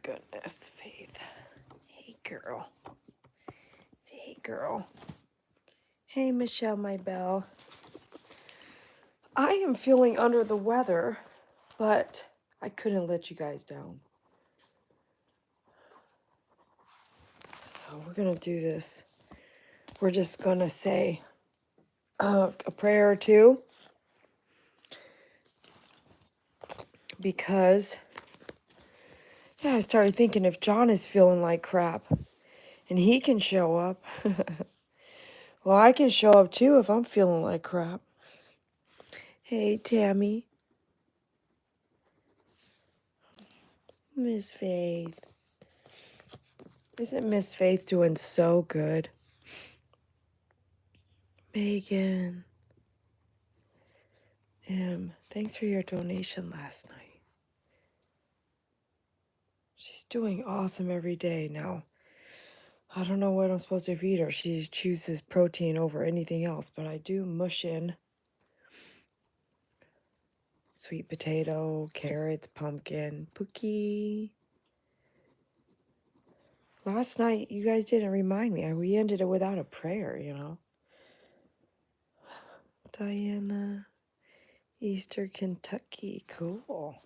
goodness, Faith. Hey, girl. Say, hey, girl. Hey, Michelle, my belle. I am feeling under the weather, but I couldn't let you guys down. So we're going to do this. We're just going to say a prayer or two. Because, yeah, I started thinking if John is feeling like crap and he can show up, well, I can show up too if I'm feeling like crap. Hey, Tammy. Miss Faith. Isn't Miss Faith doing so good? Megan. Thanks for your donation last night. She's doing awesome every day now. I don't know what I'm supposed to feed her. She chooses protein over anything else, but I do mush in sweet potato, carrots, pumpkin, Pookie. Last night, you guys didn't remind me. We ended it without a prayer, you know. Diana, Eastern Kentucky, cool.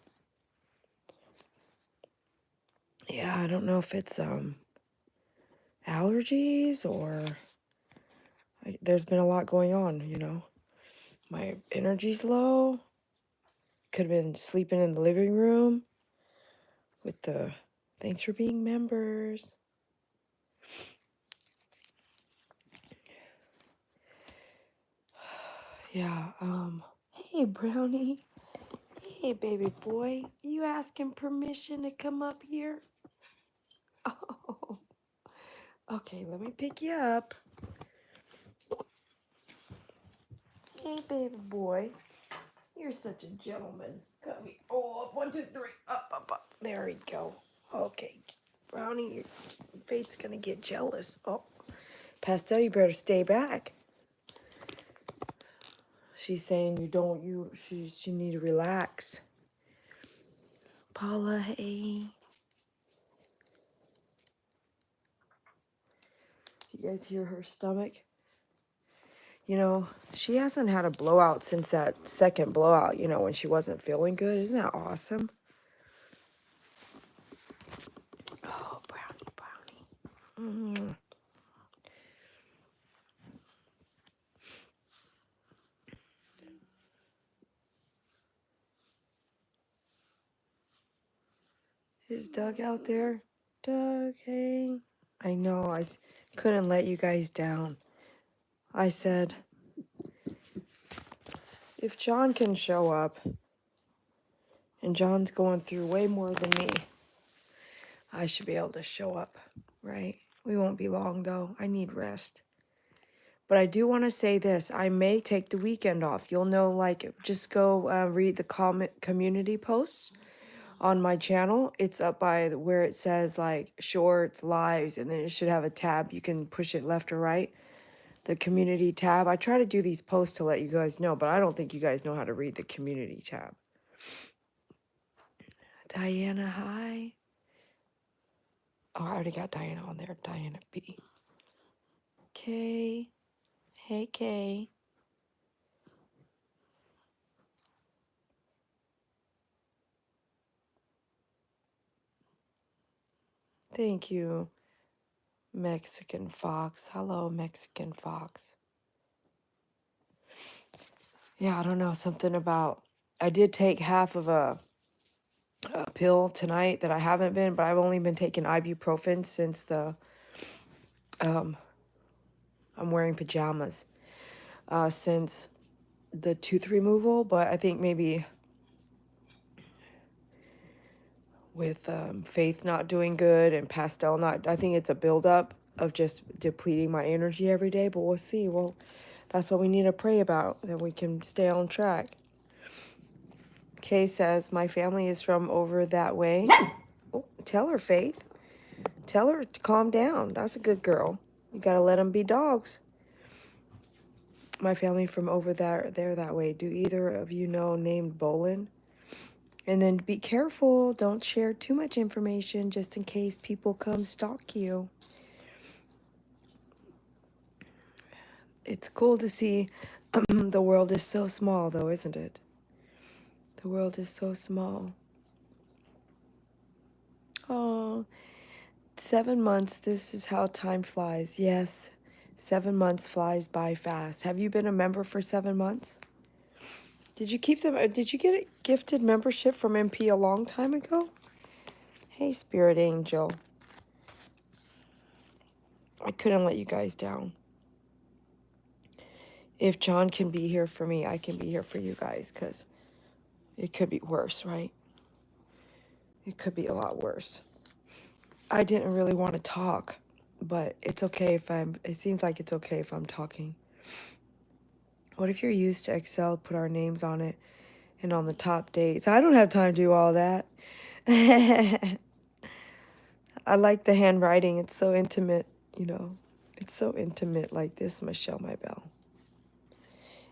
Yeah, I don't know if it's allergies or there's been a lot going on, you know. My energy's low. Could have been sleeping in the living room with the thanks for being members. Yeah, hey Brownie. Hey baby boy. You asking permission to come up here? Oh. Okay, let me pick you up. Hey baby boy. You're such a gentleman. Got me. Oh, up, 1, 2, 3. Up, up, up. There we go. Okay. Brownie, your fate's gonna get jealous. Oh. Pastel, you better stay back. She's saying she need to relax. Paula, hey. You guys hear her stomach? You know, she hasn't had a blowout since that second blowout, you know, when she wasn't feeling good. Isn't that awesome? Oh, brownie. Mm. Is Doug out there? Doug, hey. I know, I couldn't let you guys down. I said, if John can show up, and John's going through way more than me, I should be able to show up, right? We won't be long, though. I need rest. But I do want to say this. I may take the weekend off. You'll know, like, just go read the community posts on my channel. It's up by where it says, like, shorts, lives, and then it should have a tab. You can push it left or right. The community tab. I try to do these posts to let you guys know, but I don't think you guys know how to read the community tab. Diana, hi. Oh, I already got Diana on there. Diana B. Kay. Hey, Kay. Thank you, Mexican Fox. Hello, Mexican Fox. Yeah, I don't know. Something about... I did take half of a pill tonight that I haven't been, but I've only been taking ibuprofen since I'm wearing pajamas since the tooth removal. But I think maybe with Faith not doing good and Pastel not, I think it's a buildup of just depleting my energy every day. But we'll see. Well, that's what we need to pray about, that we can stay on track. Kay says, my family is from over that way. Oh, tell her, Faith. Tell her to calm down. That's a good girl. You gotta let them be dogs. My family from over there that way. Do either of you know named Bolin? And then be careful. Don't share too much information just in case people come stalk you. It's cool to see the world is so small, though, isn't it? The world is so small. Oh, 7 months. This is how time flies. Yes, 7 months flies by fast. Have you been a member for 7 months? Did you keep them? Did you get a gifted membership from MP a long time ago? Hey, Spirit Angel. I couldn't let you guys down. If John can be here for me, I can be here for you guys, because it could be worse, right? It could be a lot worse. I didn't really want to talk, but it's okay if it seems like it's okay if I'm talking. What if you're used to Excel, put our names on it, and on the top dates? I don't have time to do all that. I like the handwriting. It's so intimate, you know. It's so intimate like this, Michelle, my bell.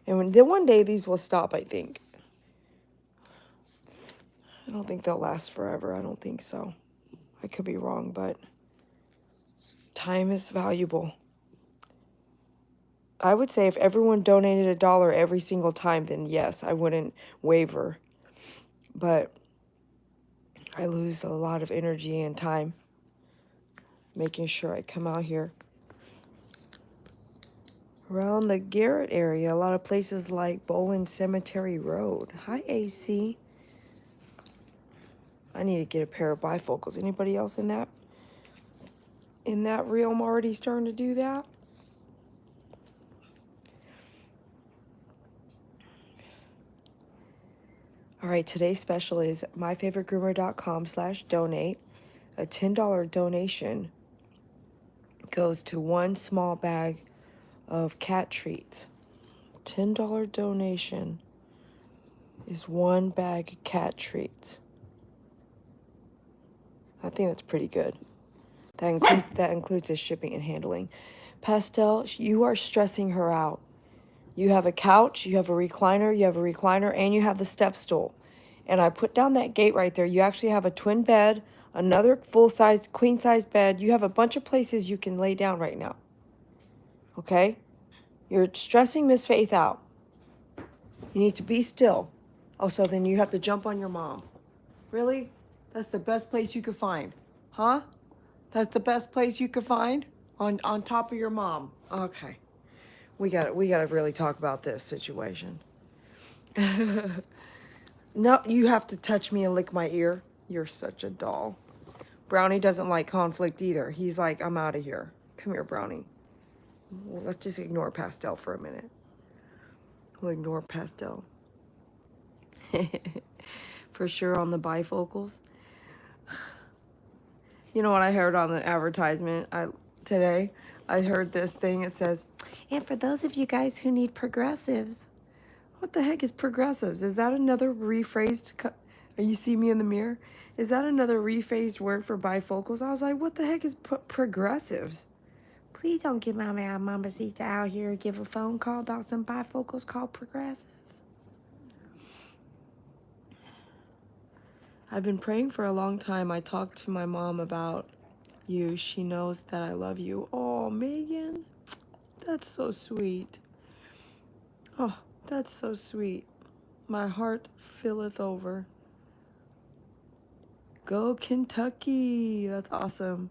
And then one day these will stop, I think. I don't think they'll last forever. I don't think so. I could be wrong, but time is valuable. I would say if everyone donated $1 every single time, then yes, I wouldn't waver. But I lose a lot of energy and time making sure I come out here. Around the Garrett area, a lot of places like Bowling Cemetery Road. Hi, AC. I need to get a pair of bifocals. Anybody else in that realm already starting to do that? All right, today's special is myfavoritegroomer.com/donate. A $10 donation goes to one small bag of cat treats. $10 donation is one bag of cat treats. I think that's pretty good. That includes the shipping and handling. Pastel, you are stressing her out. You have a couch, you have a recliner, and you have the step stool. And I put down that gate right there. You actually have a twin bed, another full-size, queen-size bed. You have a bunch of places you can lay down right now. Okay? You're stressing Miss Faith out. You need to be still. Oh, so then you have to jump on your mom. Really? That's the best place you could find. Huh? That's the best place you could find? On top of your mom. Okay. We gotta really talk about this situation. No, you have to touch me and lick my ear. You're such a doll. Brownie doesn't like conflict either. He's like, I'm out of here. Come here, Brownie. Well, let's just ignore Pastel for a minute. We'll ignore Pastel. For sure on the bifocals. You know what I heard on the advertisement today? I heard this thing. It says, and for those of you guys who need progressives. What the heck is progressives? Is that another rephrased? You see me in the mirror? Is that another rephrased word for bifocals? I was like, what the heck is progressives? Please don't get my mamacita out here and give a phone call about some bifocals called progressives. I've been praying for a long time. I talked to my mom about you. She knows that I love you. Oh, Megan, that's so sweet. Oh, that's so sweet. My heart filleth over. Go Kentucky. That's awesome.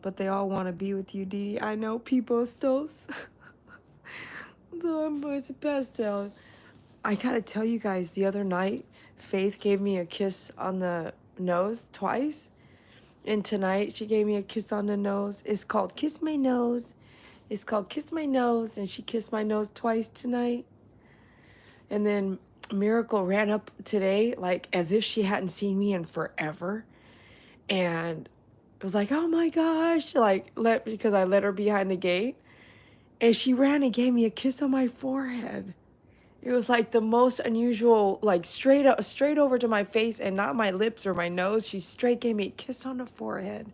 But they all want to be with you, Dede. I know, Peepostos. So it's a pastel. I gotta tell you guys, the other night, Faith gave me a kiss on the nose twice. And tonight, she gave me a kiss on the nose. It's called Kiss My Nose. It's called Kiss My Nose. And she kissed my nose twice tonight. And then Miracle ran up today, like as if she hadn't seen me in forever. And it was like, oh my gosh, because I let her behind the gate. And she ran and gave me a kiss on my forehead. It was like the most unusual, like straight over to my face and not my lips or my nose. She straight gave me a kiss on the forehead.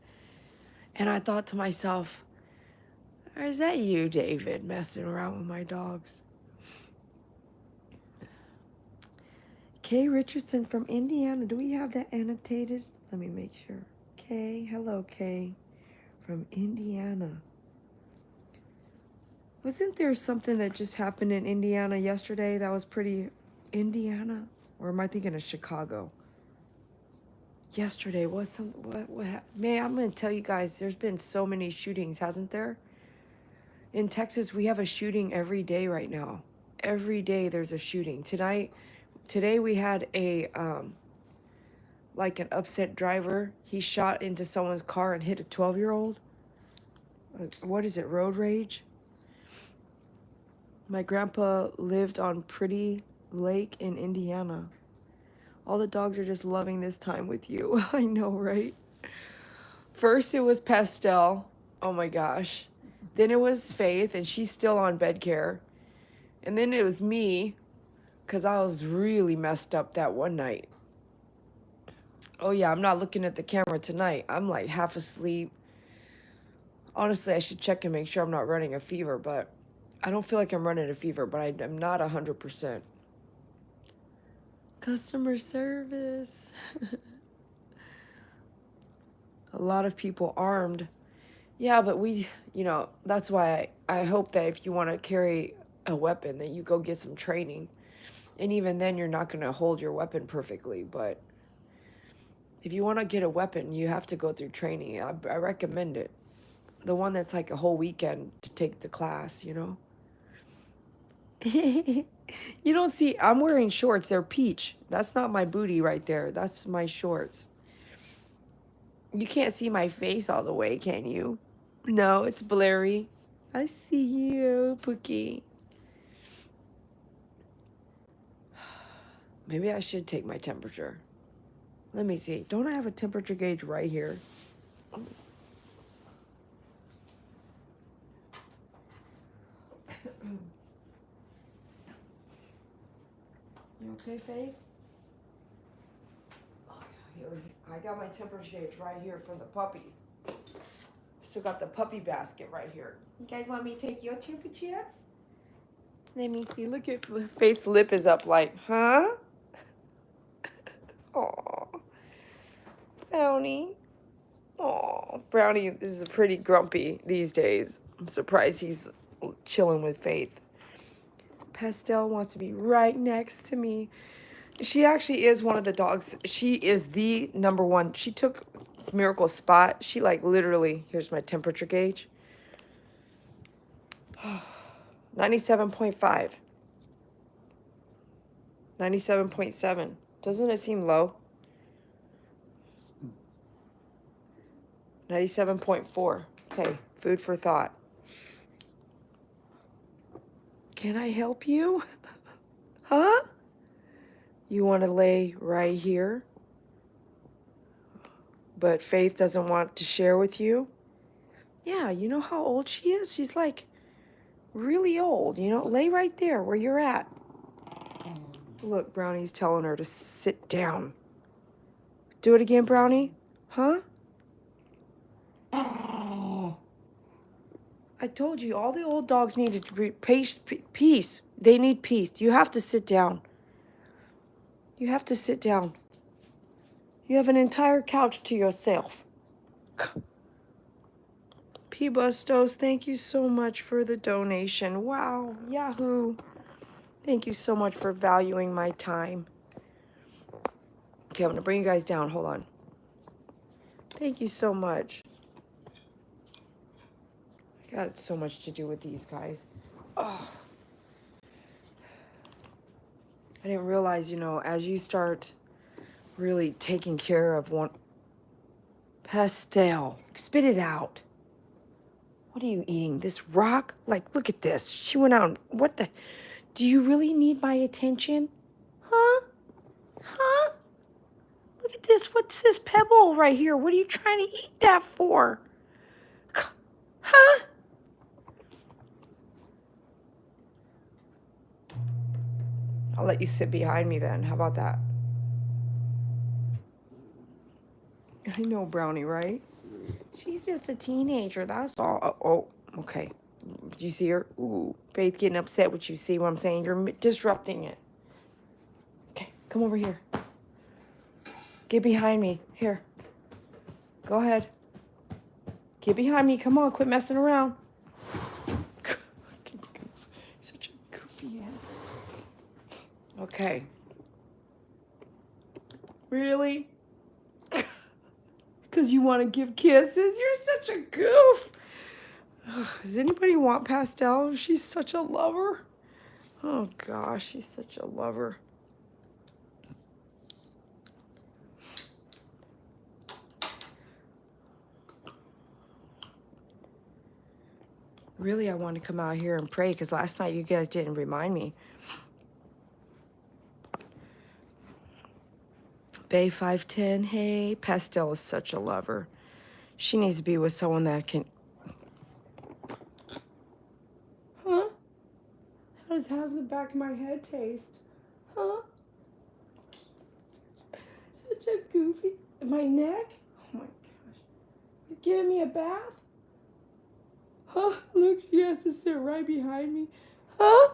And I thought to myself, or is that you, David, messing around with my dogs? Kay Richardson from Indiana. Do we have that annotated? Let me make sure. Kay, hello, Kay from Indiana. Wasn't there something that just happened in Indiana yesterday that was pretty... Indiana? Or am I thinking of Chicago? Yesterday was some... What man, I'm going to tell you guys, there's been so many shootings, hasn't there? In Texas, we have a shooting every day right now. Every day there's a shooting. Today we had a, like an upset driver. He shot into someone's car and hit a 12-year-old. What is it, road rage? My grandpa lived on Pretty Lake in Indiana. All the dogs are just loving this time with you. I know, right? First it was Pastel. Oh my gosh. Then it was Faith, and she's still on bed care. And then it was me, because I was really messed up that one night. Oh yeah, I'm not looking at the camera tonight. I'm like half asleep. Honestly, I should check and make sure I'm not running a fever, but I don't feel like I'm running a fever, but I'm not 100%. Customer service. A lot of people armed. Yeah, but that's why I hope that if you want to carry a weapon, that you go get some training. And even then, you're not going to hold your weapon perfectly. But if you want to get a weapon, you have to go through training. I recommend it. The one that's like a whole weekend to take the class, you know? You don't see, I'm wearing shorts. They're peach. That's not my booty right there. That's my shorts. You can't see my face all the way, can you? No, it's blurry. I see you, Pookie. Maybe I should take my temperature. Let me see. Don't I have a temperature gauge right here? You okay, Faye? Oh, yeah, here. I got my temperature gauge right here for the puppies. Still got the puppy basket right here. You guys want me to take your temperature? Let me see. Look at Faith's lip is up like, huh? Aw. Brownie. Aw. Brownie is pretty grumpy these days. I'm surprised he's chilling with Faith. Pastel wants to be right next to me. She actually is one of the dogs. She is the number one. She took Miracle's spot. She like literally, here's my temperature gauge. 97.5. 97.7. Doesn't it seem low? 97.4. Okay, food for thought. Can I help you? Huh? You want to lay right here? But Faith doesn't want to share with you? Yeah, you know how old she is? She's like really old, you know? Lay right there where you're at. Look, Brownie's telling her to sit down. Do it again, Brownie. Huh? I told you, all the old dogs need peace. They need peace. You have to sit down. You have to sit down. You have an entire couch to yourself. P. Bustos, thank you so much for the donation. Wow, Yahoo. Thank you so much for valuing my time. Okay, I'm going to bring you guys down. Hold on. Thank you so much. I got so much to do with these guys. Oh. I didn't realize, as you start really taking care of one... Pastel, spit it out. What are you eating? This rock? Like, look at this. She went out. What the... Do you really need my attention? Huh? Huh? Look at this. What's this pebble right here? What are you trying to eat that for? Huh? I'll let you sit behind me then. How about that? I know, Brownie, right? She's just a teenager, that's all. Oh, okay. Do you see her? Ooh, Faith getting upset with you. See what I'm saying? You're disrupting it. Okay. Come over here. Get behind me. Here. Go ahead. Get behind me. Come on, quit messing around. Such a goofy head. Okay. Really? Because you want to give kisses? You're such a goof. Does anybody want Pastel? She's such a lover. Oh gosh, she's such a lover. Really, I want to come out here and pray because last night you guys didn't remind me. Bay 510, hey, Pastel is such a lover. She needs to be with someone that can... Huh? How's the back of my head taste? Huh? Such a goofy... My neck? Oh my gosh. You're giving me a bath? Huh? Look, she has to sit right behind me. Huh?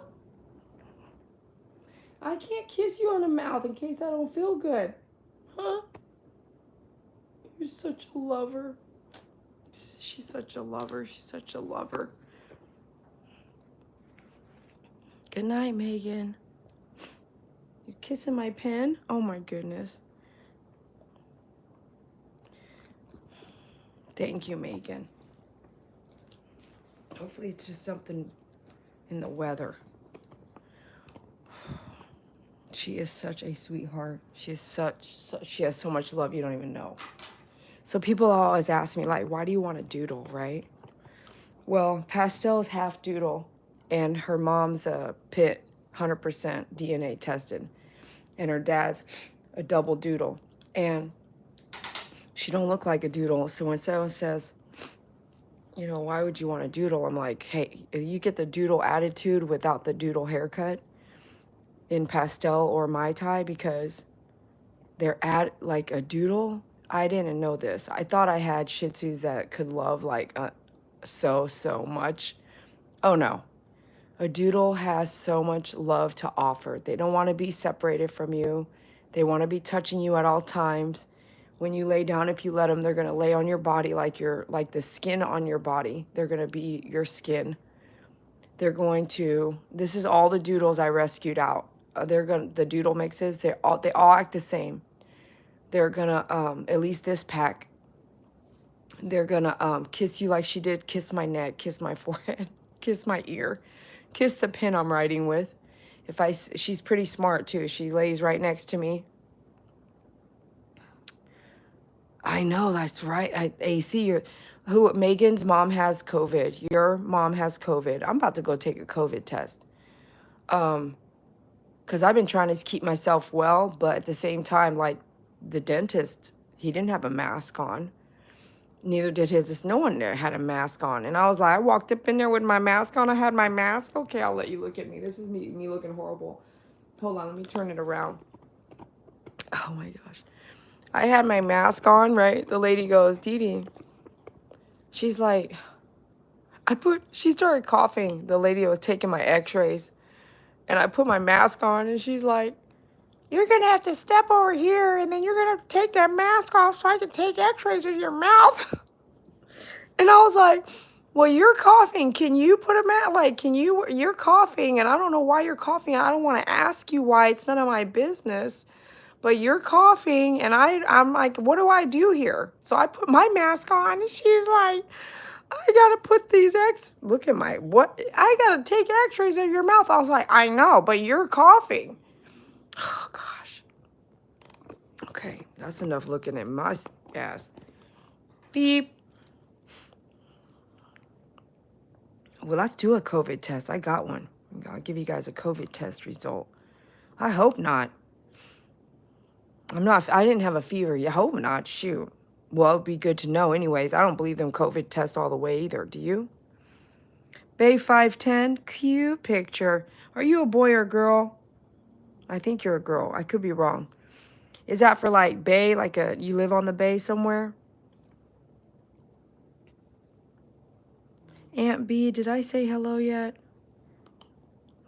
I can't kiss you on the mouth in case I don't feel good. Huh? You're such a lover. She's such a lover. She's such a lover. Good night, Megan. You're kissing my pen? Oh my goodness. Thank you, Megan. Hopefully it's just something in the weather. She is such a sweetheart. She has so much love you don't even know. So people always ask me, like, why do you want a doodle, right? Well, Pastel is half doodle, and her mom's a pit, 100% DNA tested, and her dad's a double doodle. And she don't look like a doodle. So when someone says, you know, why would you want a doodle? I'm like, hey, you get the doodle attitude without the doodle haircut in Pastel or Mai Tai because they're like a doodle. I didn't know this. I thought I had Shih Tzus that could love like so much. Oh no. A doodle has so much love to offer. They don't want to be separated from you. They want to be touching you at all times. When you lay down, if you let them, they're going to lay on your body like the skin on your body. They're going to be your skin. They're going to, this is all the doodles I rescued out. The doodle mixes, they all act the same. They're going to, at least this pack, they're going to kiss you like she did, kiss my neck, kiss my forehead, kiss my ear, kiss the pen I'm writing with. She's pretty smart too. She lays right next to me. I know, that's right. AC, Megan's mom has COVID. Your mom has COVID. I'm about to go take a COVID test. Because I've been trying to keep myself well, but at the same time, like the dentist, he didn't have a mask on. Neither did his. No one there had a mask on. And I was like, I walked up in there with my mask on. I had my mask. Okay, I'll let you look at me. This is me looking horrible. Hold on, let me turn it around. Oh my gosh. I had my mask on, right? The lady goes, Dede. She's like, she started coughing. The lady was taking my x-rays. And I put my mask on and she's like, you're going to have to step over here and then you're going to take that mask off so I can take x-rays of your mouth. And I was like, well, you're coughing. Can you put a mask? Like, you're coughing and I don't know why you're coughing. I don't want to ask you why. It's none of my business. But you're coughing, and I'm like, what do I do here? So I put my mask on, and she's like, I gotta put these look at I gotta take x-rays of your mouth. I was like, I know, but you're coughing. Oh, gosh. Okay, that's enough looking at my ass. Beep. Well, let's do a COVID test. I got one. I'll give you guys a COVID test result. I hope not. I didn't have a fever. You hope not. Shoot. Well, it'd be good to know anyways. I don't believe them COVID tests all the way either. Do you? Bay 510. Cute picture. Are you a boy or a girl? I think you're a girl. I could be wrong. Is that for like Bay? Like you live on the Bay somewhere? Aunt B, did I say hello yet?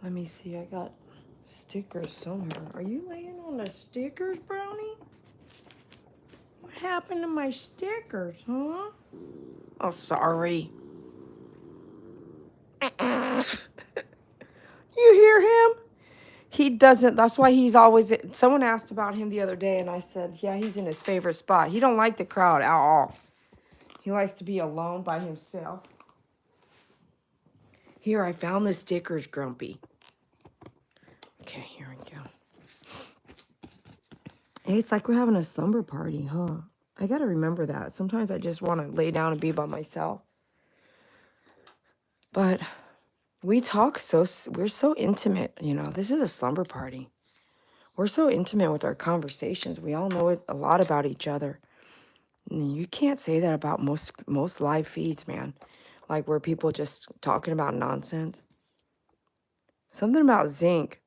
Let me see. I got stickers somewhere. Are you laying on the stickers, Brownie? What happened to my stickers, huh? Oh, sorry. You hear him? He doesn't. That's why he's always. Someone asked about him the other day, and I said, yeah, he's in his favorite spot. He don't like the crowd at all. He likes to be alone by himself. Here, I found the stickers, Grumpy. Okay, here we go. Hey, it's like we're having a slumber party, huh? I gotta remember that. Sometimes I just want to lay down and be by myself. But we talk we're so intimate, you know. This is a slumber party. We're so intimate with our conversations. We all know a lot about each other. And you can't say that about most live feeds, man. Like where people just talking about nonsense. Something about zinc.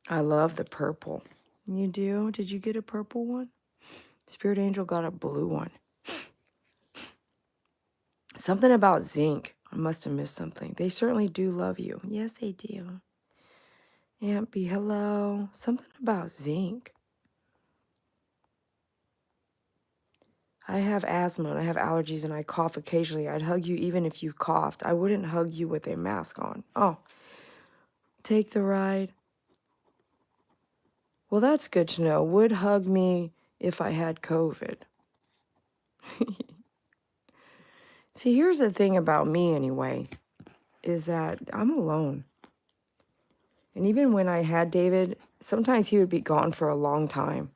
I love the purple. You do? Did you get a purple one? Spirit Angel got a blue one. Something about zinc. I must have missed something. They certainly do love you. Yes, they do. Ampy, hello. Something about zinc. I have asthma and I have allergies and I cough occasionally. I'd hug you even if you coughed. I wouldn't hug you with a mask on. Oh, take the ride. Well, that's good to know. Would hug me if I had COVID. See, here's the thing about me anyway, is that I'm alone. And even when I had David, sometimes he would be gone for a long time.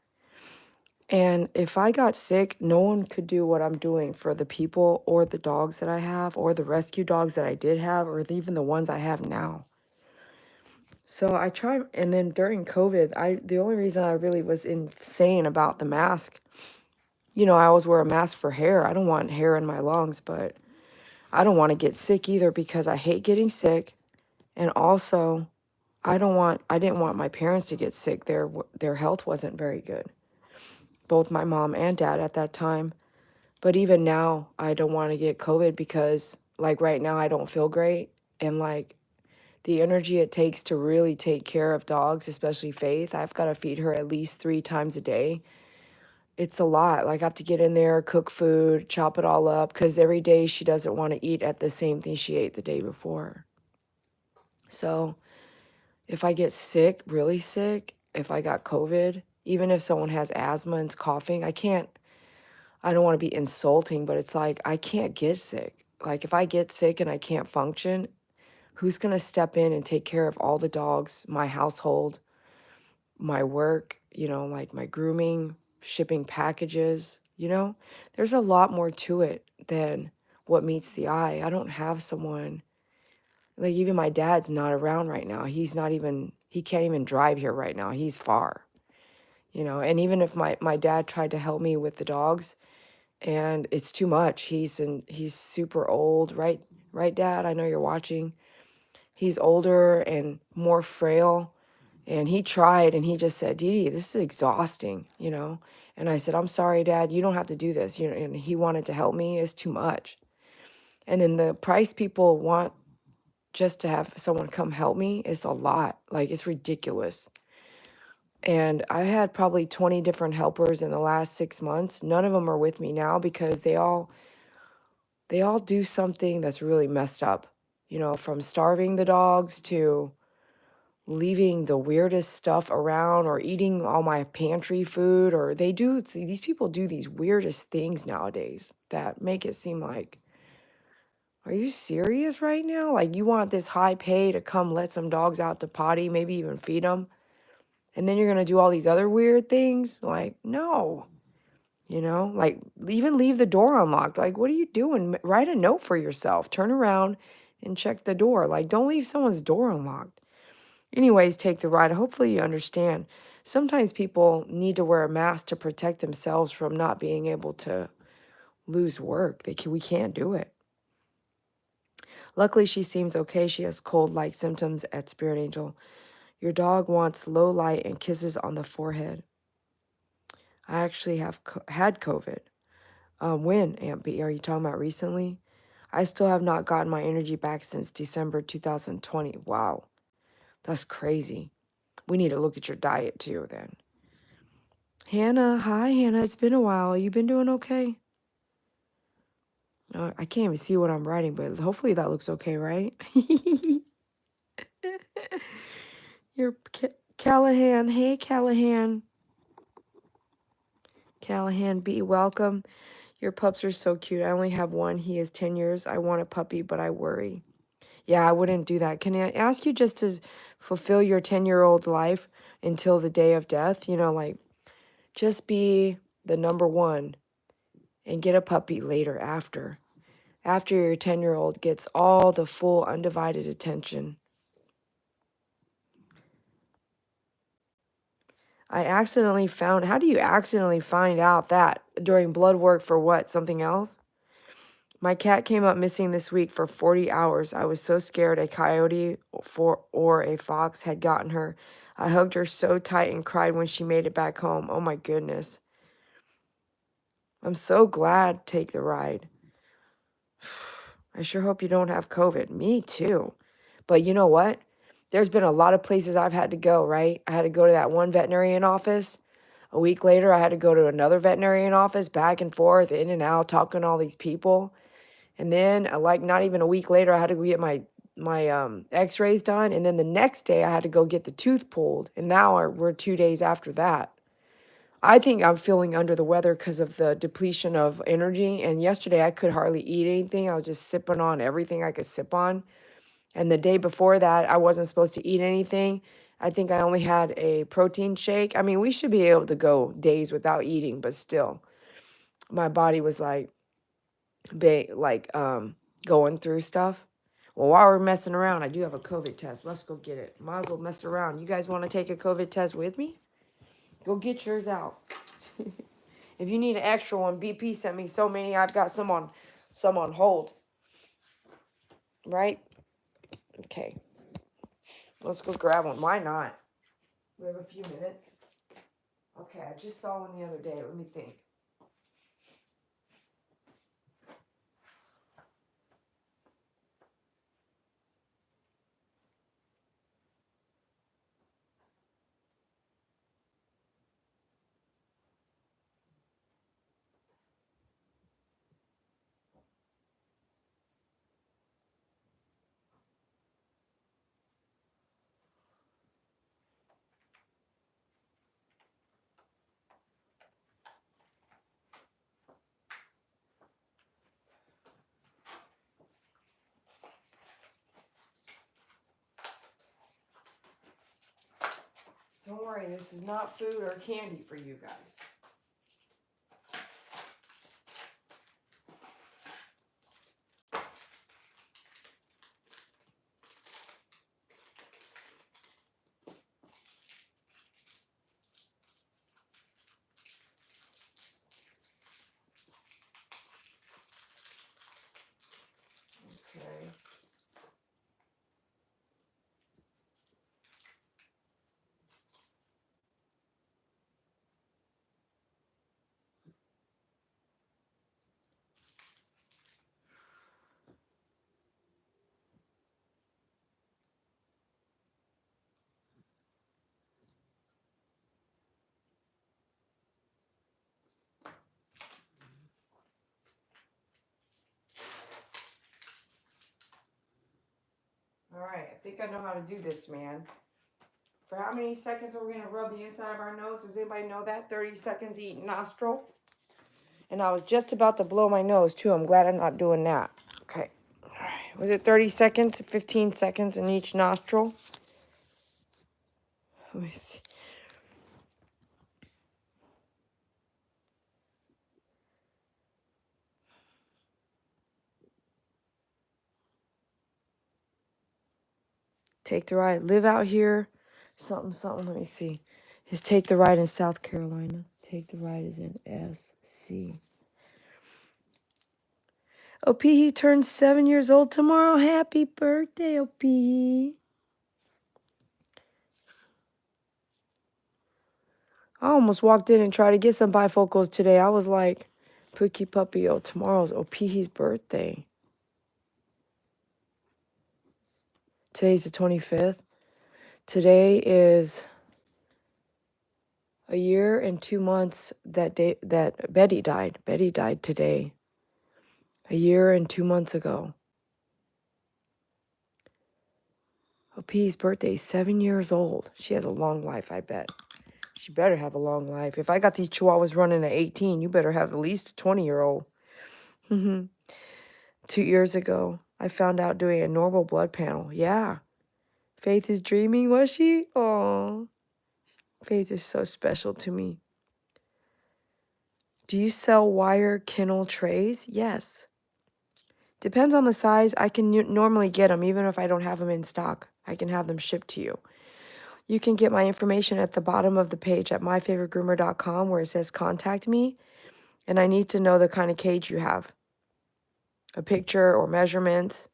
And if I got sick, no one could do what I'm doing for the people or the dogs that I have or the rescue dogs that I did have or even the ones I have now. So I tried, and then during COVID, the only reason I really was insane about the mask, you know, I always wear a mask for hair. I don't want hair in my lungs, but I don't want to get sick either because I hate getting sick. And also, I didn't want my parents to get sick. Their health wasn't very good. Both my mom and dad at that time. But even now, I don't want to get COVID because, like, right now, I don't feel great. And, like, the energy it takes to really take care of dogs, especially Faith, I've got to feed her at least 3 times a day. It's a lot. Like, I have to get in there, cook food, chop it all up, because every day she doesn't want to eat at the same thing she ate the day before. So if I get sick, really sick, if I got COVID, even if someone has asthma and is coughing, I don't want to be insulting, but it's like, I can't get sick. Like, if I get sick and I can't function, who's going to step in and take care of all the dogs, my household, my work, you know, like my grooming, shipping packages, you know? There's a lot more to it than what meets the eye. I don't have someone, like even my dad's not around right now. He can't even drive here right now. He's far, you know? And even if my dad tried to help me with the dogs, and it's too much. He's super old, right? Right, Dad? I know you're watching. He's older and more frail. And he tried and he just said, Dede, this is exhausting, you know? And I said, I'm sorry, Dad, you don't have to do this. You know, and he wanted to help me. It's too much. And then the price people want just to have someone come help me is a lot. Like, it's ridiculous. And I had probably 20 different helpers in the last 6 months. None of them are with me now because they all do something that's really messed up, you know, from starving the dogs to leaving the weirdest stuff around or eating all my pantry food, or these people do these weirdest things nowadays that make it seem like, are you serious right now? Like, you want this high pay to come let some dogs out to potty, maybe even feed them, and then you're going to do all these other weird things? Like, no. You know, like, even leave the door unlocked. Like, what are you doing? Write a note for yourself. Turn around and check the door. Like, don't leave someone's door unlocked. Anyways, take the ride. Hopefully you understand. Sometimes people need to wear a mask to protect themselves from not being able to lose work. We can't do it. Luckily, she seems okay. She has cold-like symptoms at Spirit Angel. Your dog wants low light and kisses on the forehead. I actually had COVID. When, Aunt B? Are you talking about recently? I still have not gotten my energy back since December 2020. Wow, that's crazy. We need to look at your diet too then. Hannah, hi Hannah. It's been a while. You been doing okay? I can't even see what I'm writing, but hopefully that looks okay, right? You're Callahan. Hey, Callahan. Callahan B, welcome. Your pups are so cute. I only have one. He is 10 years. I want a puppy, but I worry. Yeah, I wouldn't do that. Can I ask you just to fulfill your 10-year-old life until the day of death? You know, like, just be the number one and get a puppy later after. After your 10-year-old gets all the full undivided attention. I accidentally found, how do you accidentally find out that during blood work for what? Something else? My cat came up missing this week for 40 hours. I was so scared a coyote or a fox had gotten her. I hugged her so tight and cried when she made it back home. Oh my goodness. I'm so glad to take the ride. I sure hope you don't have COVID. Me too. But you know what? There's been a lot of places I've had to go, right? I had to go to that one veterinarian office. A week later, I had to go to another veterinarian office, back and forth, in and out, talking to all these people. And then, like, not even a week later, I had to go get my x-rays done. And then the next day, I had to go get the tooth pulled. And now we're 2 days after that. I think I'm feeling under the weather because of the depletion of energy. And yesterday, I could hardly eat anything. I was just sipping on everything I could sip on. And the day before that, I wasn't supposed to eat anything. I think I only had a protein shake. I mean, we should be able to go days without eating, but still, my body was like, going through stuff. Well, while we're messing around, I do have a COVID test. Let's go get it. Might as well mess around. You guys want to take a COVID test with me? Go get yours out. If you need an extra one, BP sent me so many. I've got some on hold. Right? Okay. Let's go grab one. Why not? We have a few minutes. Okay, I just saw one the other day. Let me think. Don't worry, this is not food or candy for you guys. Okay. All right, I think I know how to do this, man. For how many seconds are we going to rub the inside of our nose? Does anybody know that? 30 seconds each nostril. And I was just about to blow my nose, too. I'm glad I'm not doing that. Okay. All right. Was it 30 seconds? 15 seconds in each nostril? Let me see. Take the ride. Live out here. Something. Let me see. Is take the ride in South Carolina. Take the ride is in SC. OP, he turns 7 years old tomorrow. Happy birthday, OP. I almost walked in and tried to get some bifocals today. I was like, Pookie Puppy, oh, tomorrow's OP's birthday. Today's the 25th. Today is A year and 2 months that day that Betty died. Betty died today. A year and 2 months ago. OP's birthday is 7 years old. She has a long life, I bet. She better have a long life. If I got these chihuahuas running at 18, you better have at least a 20-year-old. 2 years ago, I found out doing a normal blood panel. Yeah. Faith is dreaming, was she? Oh, Faith is so special to me. Do you sell wire kennel trays? Yes. Depends on the size. I can normally get them, even if I don't have them in stock. I can have them shipped to you. You can get my information at the bottom of the page at myfavoritegroomer.com where it says contact me. And I need to know the kind of cage you have. A picture or measurements.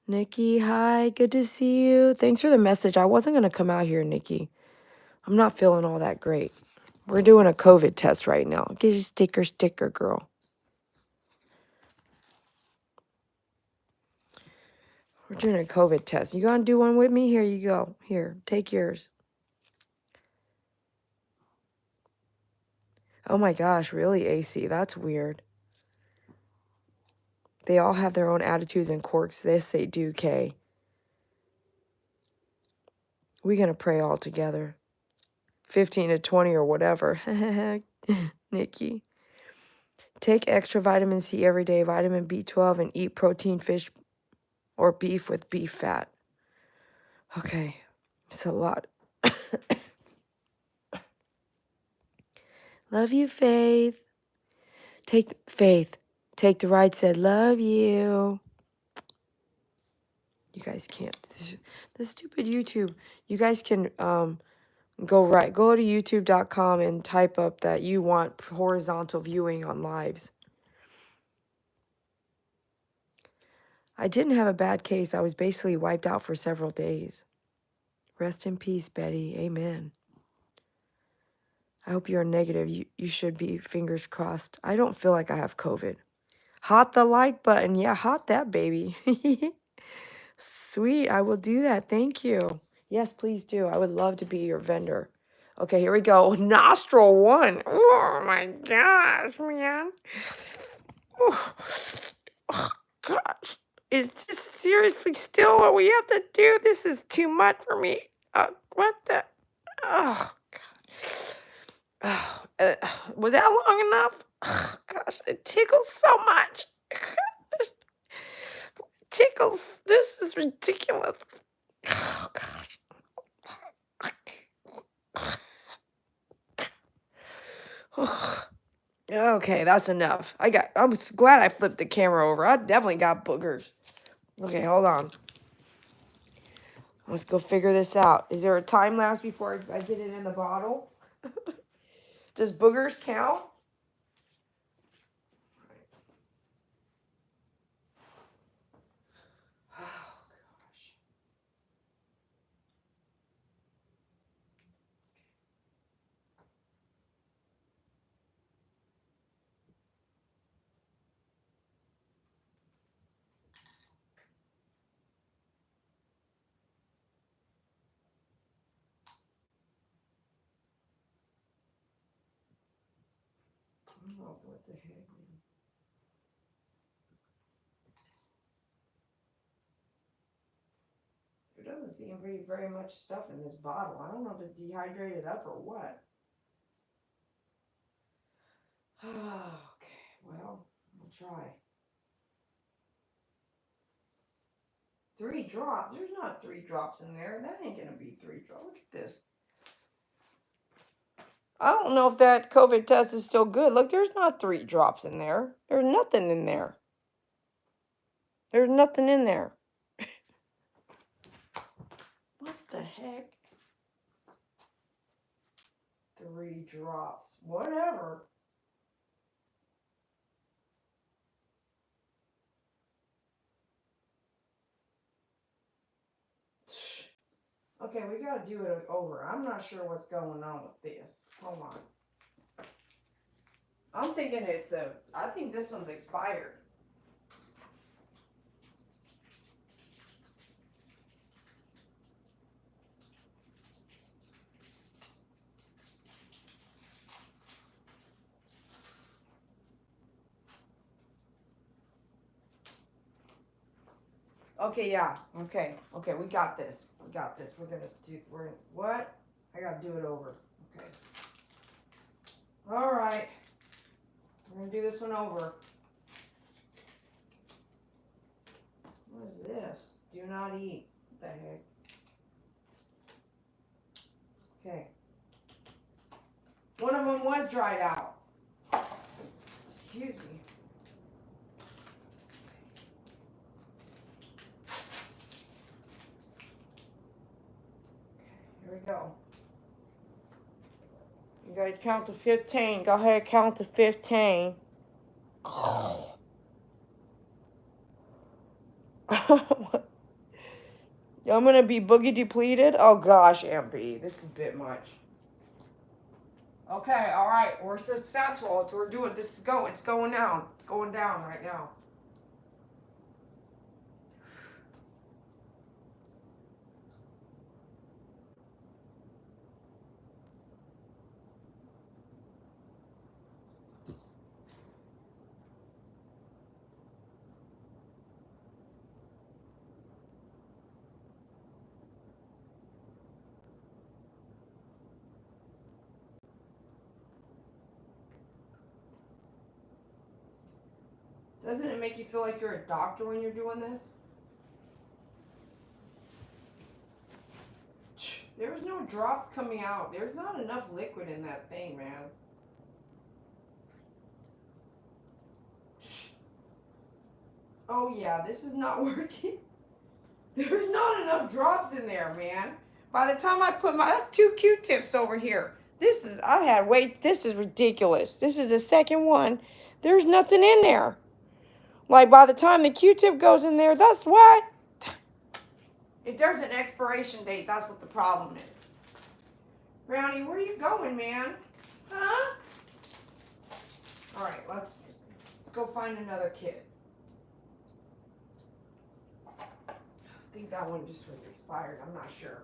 Nikki, hi. Good to see you. Thanks for the message. I wasn't going to come out here, Nikki. I'm not feeling all that great. We're doing a COVID test right now. Get a sticker, girl. We're doing a COVID test. You gonna do one with me? Here you go. Here, take yours. Oh my gosh, really, AC? That's weird. They all have their own attitudes and quirks. This they do, Kay. We're gonna pray all together. 15 to 20 or whatever. Nikki. Take extra vitamin C every day, vitamin B12, and eat protein fish or beef with beef fat. Okay, it's a lot. Love you, Faith. Faith. Take the right said, love you. You guys can't. The stupid YouTube. You guys can go to youtube.com and type up that you want horizontal viewing on lives. I didn't have a bad case. I was basically wiped out for several days. Rest in peace, Betty. Amen. I hope you're negative. You should be, fingers crossed. I don't feel like I have COVID. Hot the like button. Yeah, hot that baby. Sweet. I will do that. Thank you. Yes, please do. I would love to be your vendor. Okay, here we go. Nostril 1. Oh my gosh, man. Oh, gosh. Is this seriously still what we have to do? This is too much for me. What the? Oh, God. Was that long enough? Oh, gosh, it tickles so much. It tickles. This is ridiculous. Oh, gosh. Okay, that's enough. I'm glad I flipped the camera over. I definitely got boogers. Okay, hold on. Let's go figure this out. Is there a time lapse before I get it in the bottle? Does boogers count? Oh, gosh. I don't know what the heck, man. There doesn't seem to be very much stuff in this bottle. I don't know if it's dehydrated up or what. Okay, well, we'll try. 3 drops? There's not 3 drops in there. That ain't gonna be 3 drops. Look at this. I don't know if that COVID test is still good. Look, there's not 3 drops in there. There's nothing in there. There's nothing in there. What the heck? 3 drops. Whatever. Okay, we gotta do it over. I'm not sure what's going on with this. Hold on. I'm thinking I think this one's expired. Okay, yeah. Okay. Okay, we got this. We got this. What? I gotta do it over. Okay. All right. We're gonna do this one over. What is this? Do not eat. What the heck? Okay. One of them was dried out. Excuse me. Here we go. You guys count to 15. Go ahead, count to 15. I'm gonna be boogie depleted. Oh gosh, MP, this is a bit much. Okay, all right, we're successful. We're doing this. It's going down. It's going down right now. Doesn't it make you feel like you're a doctor when you're doing this? There's no drops coming out. There's not enough liquid in that thing, man. Oh yeah, this is not working. There's not enough drops in there, man. By the time I put that's 2 Q-tips over here. This is ridiculous. This is the second one. There's nothing in there. Like by the time the Q-tip goes in there, that's what? If there's an expiration date, that's what the problem is. Brownie, where are you going, man? Huh? All right, let's go find another kit. I think that one just was expired. I'm not sure.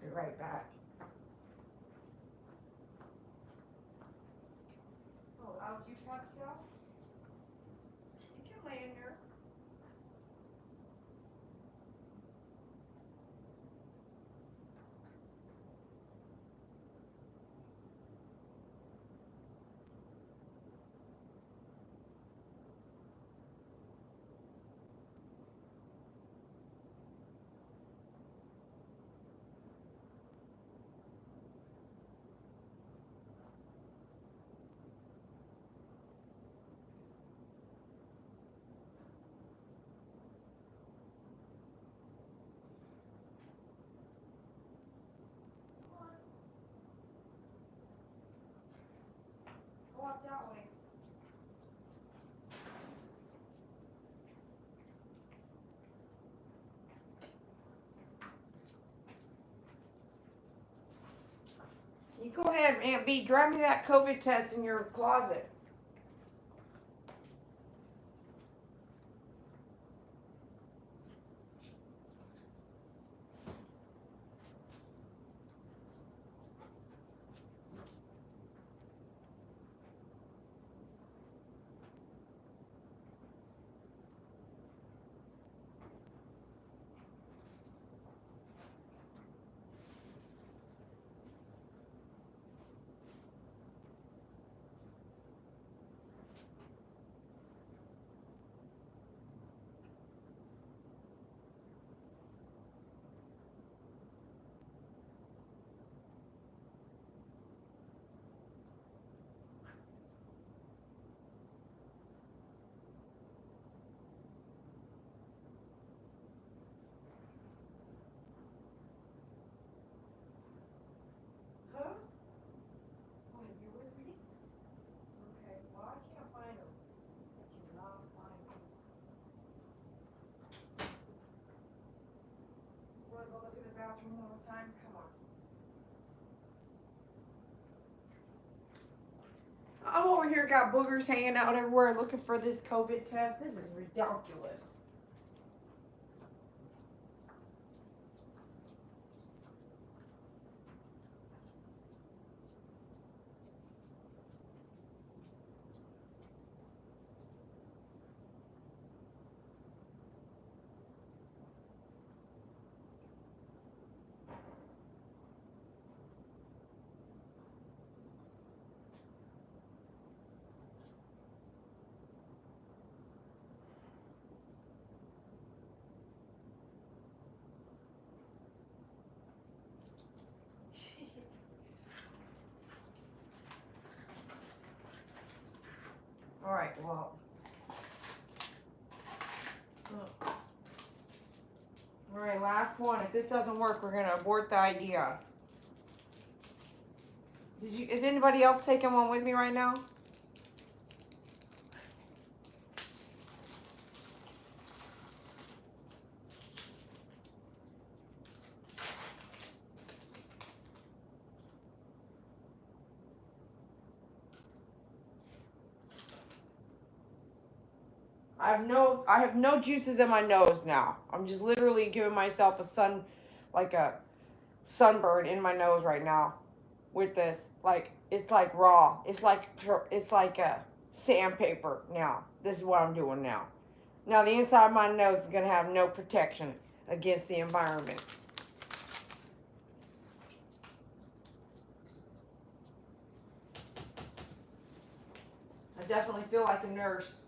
Be right back. Oh, Al, you got stuff? You can lay in here. Go out that way. You go ahead, Aunt B. Grab me that COVID test in your closet. Huh? Oh, you with me? Okay, well, I can't find them. I cannot find them. You want to go look in the bathroom one more time? Come on. I'm over here, got boogers hanging out everywhere looking for this COVID test. This is ridiculous. All right, well. All right, last one. If this doesn't work, we're gonna abort the idea. Is anybody else taking one with me right now? I have no juices in my nose now. I'm just literally giving myself a sunburn in my nose right now with this. Like, it's like raw. It's like a sandpaper now. This is what I'm doing now. Now the inside of my nose is gonna have no protection against the environment. I definitely feel like a nurse.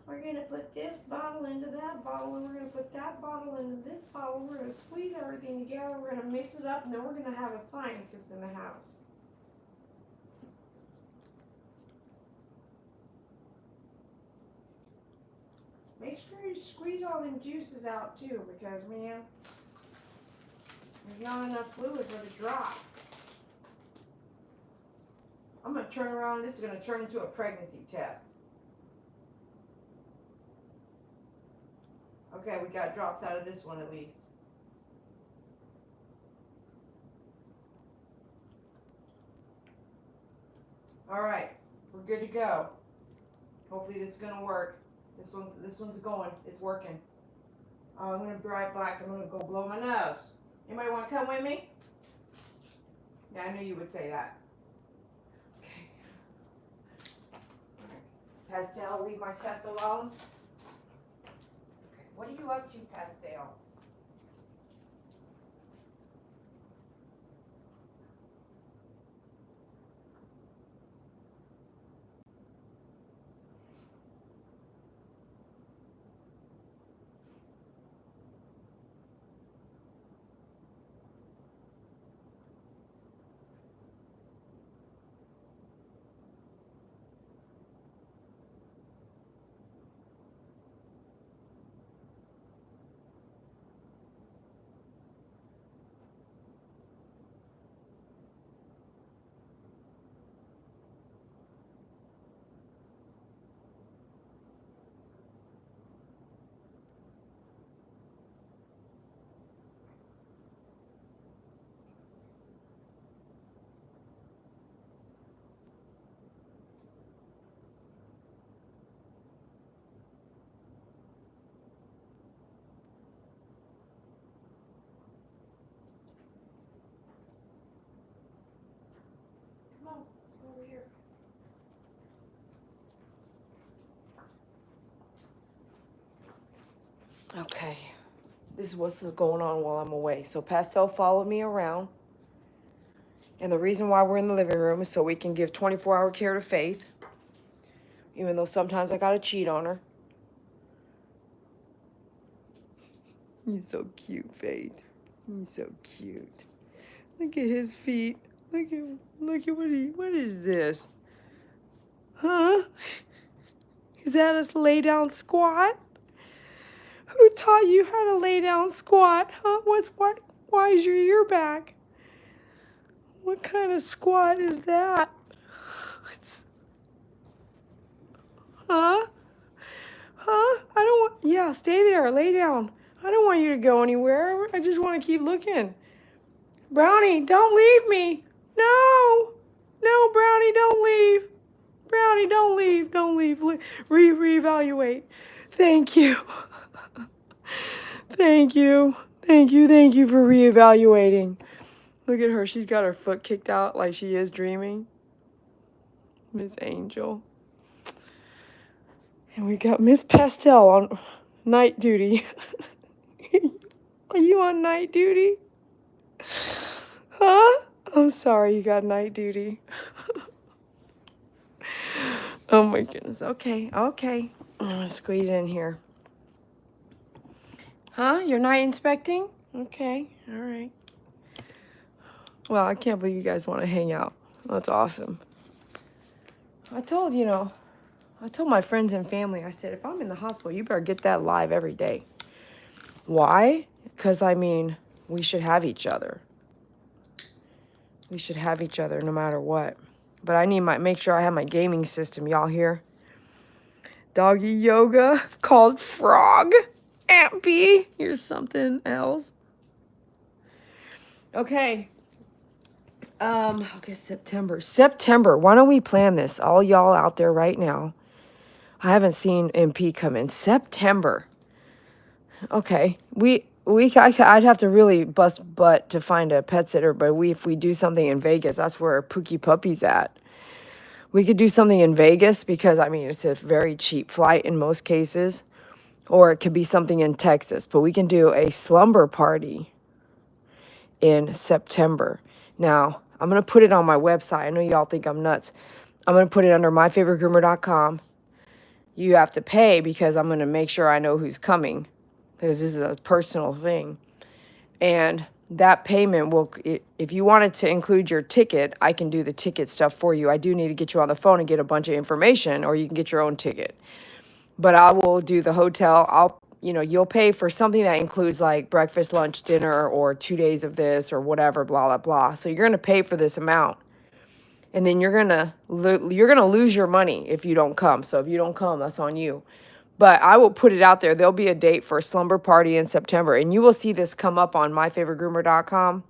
We're going to put this bottle into that bottle, and we're going to put that bottle into this bottle. We're going to squeeze everything together. We're going to mix it up, and then we're going to have a scientist in the house. Make sure you squeeze all them juices out, too, because, man, there's not enough fluid for the drop. I'm going to turn around. This is going to turn into a pregnancy test. Okay, we got drops out of this one at least. All right, we're good to go. Hopefully this is gonna work. This one's going. It's working. I'm gonna be right back. I'm gonna go blow my nose. Anybody want to come with me? Yeah, I knew you would say that. Okay. All right. Pastel, leave my test alone. What are you up to, Pastel? Come on, let's go over here. Okay, this is what's going on while I'm away. So Pastel followed me around. And the reason why we're in the living room is so we can give 24-hour care to Faith. Even though sometimes I gotta cheat on her. He's so cute, Faith. He's so cute. Look at his feet. Look at what is this? Huh? Is that a lay down squat? Who taught you how to lay down squat? Huh? Why is your ear back? What kind of squat is that? Huh? Huh? I don't want, yeah, stay there, lay down. I don't want you to go anywhere. I just want to keep looking. Brownie, don't leave me. No, Brownie, don't leave. Brownie, don't leave. Don't leave. Reevaluate. Thank you. Thank you for reevaluating. Look at her. She's got her foot kicked out like she is dreaming. Miss Angel. And we got Miss Pastel on night duty. Are you on night duty? Huh? I'm sorry, you got night duty. Oh my goodness. Okay. I'm gonna squeeze in here. Huh? You're night inspecting? Okay. All right. Well, I can't believe you guys want to hang out. That's awesome. I told you know. I told my friends and family, I said, if I'm in the hospital, you better get that live every day. Why? Because, I mean, we should have each other. We should have each other no matter what. But I need make sure I have my gaming system. Y'all hear? Doggy yoga called Frog. Aunt B, here's something else. Okay. Okay, September. Why don't we plan this? All y'all out there right now. I haven't seen MP come in. September. Okay. I'd have to really bust butt to find a pet sitter, but if we do something in Vegas, that's where Pookie Puppy's at. We could do something in Vegas because, I mean, it's a very cheap flight in most cases. Or it could be something in Texas. But we can do a slumber party in September. Now, I'm going to put it on my website. I know y'all think I'm nuts. I'm going to put it under myfavoritegroomer.com. You have to pay because I'm going to make sure I know who's coming. Because this is a personal thing. And that payment will, if you wanted to include your ticket, I can do the ticket stuff for you. I do need to get you on the phone and get a bunch of information, or you can get your own ticket. But I will do the hotel. You'll pay for something that includes like breakfast, lunch, dinner, or 2 days of this or whatever, blah, blah, blah. So you're going to pay for this amount. And then you're going to lose your money if you don't come. So if you don't come, that's on you. But I will put it out there. There'll be a date for a slumber party in September. And you will see this come up on myfavoritegroomer.com.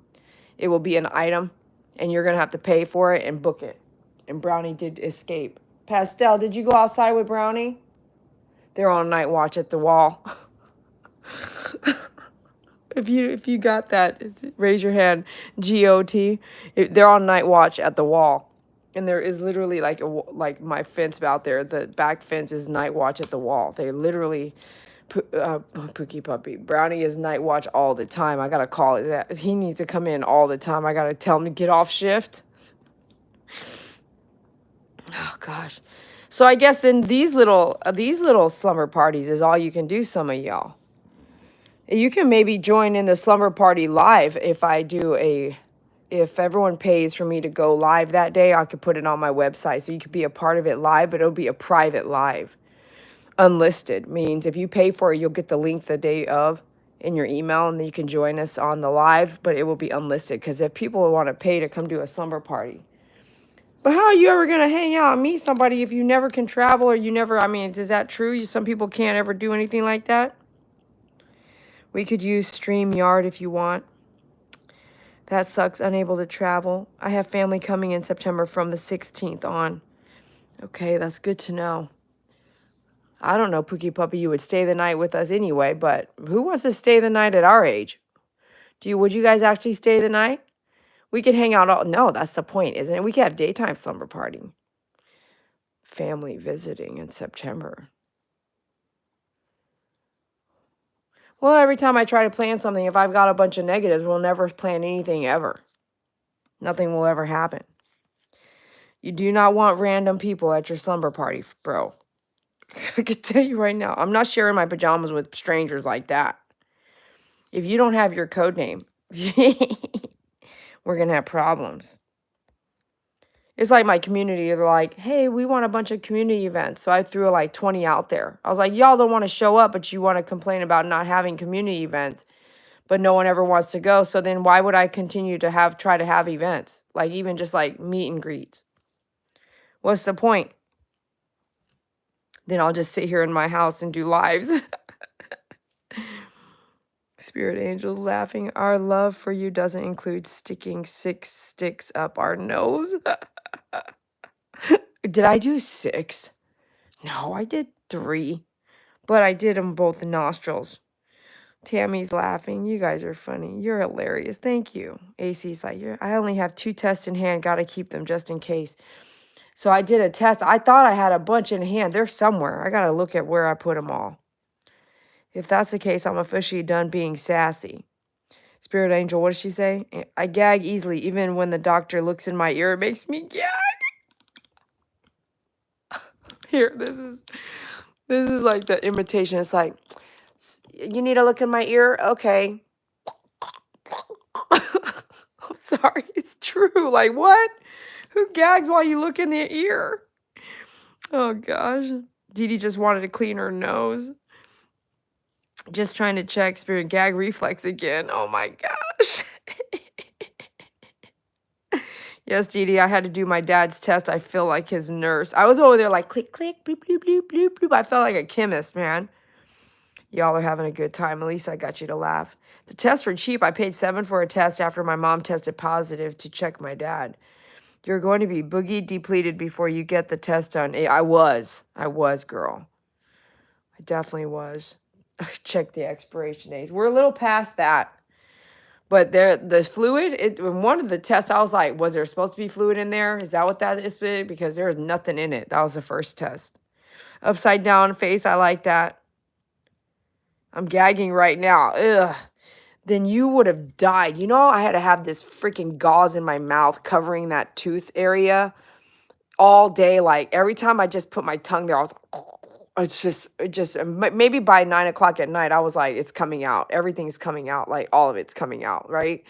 It will be an item. And you're going to have to pay for it and book it. And Brownie did escape. Pastel, did you go outside with Brownie? They're on night watch at the wall. If you got that, raise your hand. GOT. They're on night watch at the wall. And there is literally like my fence out there. The back fence is night watch at the wall. They literally, Pookie Puppy. Brownie is night watch all the time. I got to call it that. He needs to come in all the time. I got to tell him to get off shift. Oh, gosh. So I guess then these little slumber parties is all you can do, some of y'all. You can maybe join in the slumber party live if everyone pays for me to go live that day, I could put it on my website. So you could be a part of it live, but it'll be a private live. Unlisted means if you pay for it, you'll get the link the day of in your email, and then you can join us on the live, but it will be unlisted because if people want to pay to come do a slumber party. But how are you ever going to hang out and meet somebody if you never can travel or you never, I mean, is that true? Some people can't ever do anything like that. We could use StreamYard if you want. That sucks, unable to travel. I have family coming in September from the 16th on. Okay, that's good to know. I don't know, Pookie Puppy, you would stay the night with us anyway, but who wants to stay the night at our age? Would you guys actually stay the night? We could hang out all, no, that's the point, isn't it? We could have daytime slumber party. Family visiting in September. Well, every time I try to plan something, if I've got a bunch of negatives, we'll never plan anything ever. Nothing will ever happen. You do not want random people at your slumber party, bro. I can tell you right now, I'm not sharing my pajamas with strangers like that. If you don't have your code name, we're going to have problems. It's like my community. They're like, hey, we want a bunch of community events. So I threw like 20 out there. I was like, y'all don't want to show up, but you want to complain about not having community events. But no one ever wants to go. So then why would I continue to try to have events? Like even just like meet and greets. What's the point? Then I'll just sit here in my house and do lives. Spirit angels laughing. Our love for you doesn't include sticking 6 sticks up our nose. Did I do 6? No, I did 3. But I did them both nostrils. Tammy's laughing. You guys are funny. You're hilarious. Thank you. AC's like, I only have 2 tests in hand. Got to keep them just in case. So I did a test. I thought I had a bunch in hand. They're somewhere. I got to look at where I put them all. If that's the case, I'm officially done being sassy. Spirit angel, what does she say? I gag easily. Even when the doctor looks in my ear, it makes me gag. Here, this is like the imitation. It's like, you need to look in my ear? Okay. I'm sorry. It's true. Like, what? Who gags while you look in the ear? Oh gosh. Dede just wanted to clean her nose. Just trying to check spirit gag reflex again. Oh my gosh. Yes, Dede, I had to do my dad's test. I feel like his nurse. I was over there like click, click, bloop, bloop, bloop, bloop, bloop. I felt like a chemist, man. Y'all are having a good time. At least I got you to laugh. The tests were cheap. I paid $7 for a test after my mom tested positive to check my dad. You're going to be boogie depleted before you get the test done. I was, girl. I definitely was. Check the expiration days. We're a little past that. But the fluid, in one of the tests, I was like, was there supposed to be fluid in there? Is that what that is? Because there was nothing in it. That was the first test. Upside down face, I like that. I'm gagging right now. Ugh. Then you would have died. You know, I had to have this freaking gauze in my mouth covering that tooth area all day. Like every time I just put my tongue there, I was maybe by 9 o'clock at night, I was like, it's coming out. Everything's coming out. Like all of it's coming out, right?